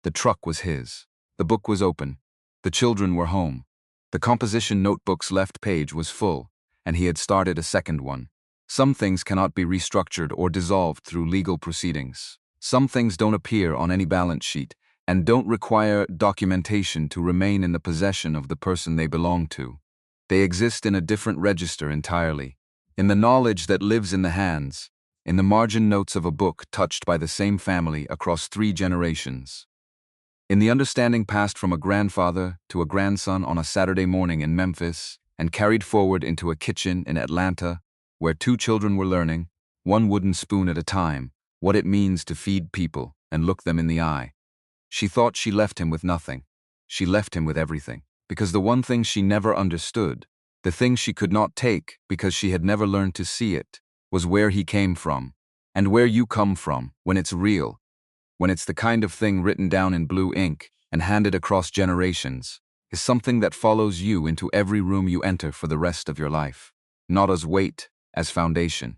The truck was his. The book was open. The children were home. The composition notebook's left page was full, and he had started a second one. Some things cannot be restructured or dissolved through legal proceedings. Some things don't appear on any balance sheet and don't require documentation to remain in the possession of the person they belong to. They exist in a different register entirely, in the knowledge that lives in the hands, in the margin notes of a book touched by the same family across 3 generations. In the understanding passed from a grandfather to a grandson on a Saturday morning in Memphis and carried forward into a kitchen in Atlanta where 2 children were learning, one wooden spoon at a time, what it means to feed people and look them in the eye. She thought she left him with nothing. She left him with everything, because the one thing she never understood, the thing she could not take because she had never learned to see it, was where he came from, and where you come from when it's real, when it's the kind of thing written down in blue ink and handed across generations, is something that follows you into every room you enter for the rest of your life, not as weight, as foundation.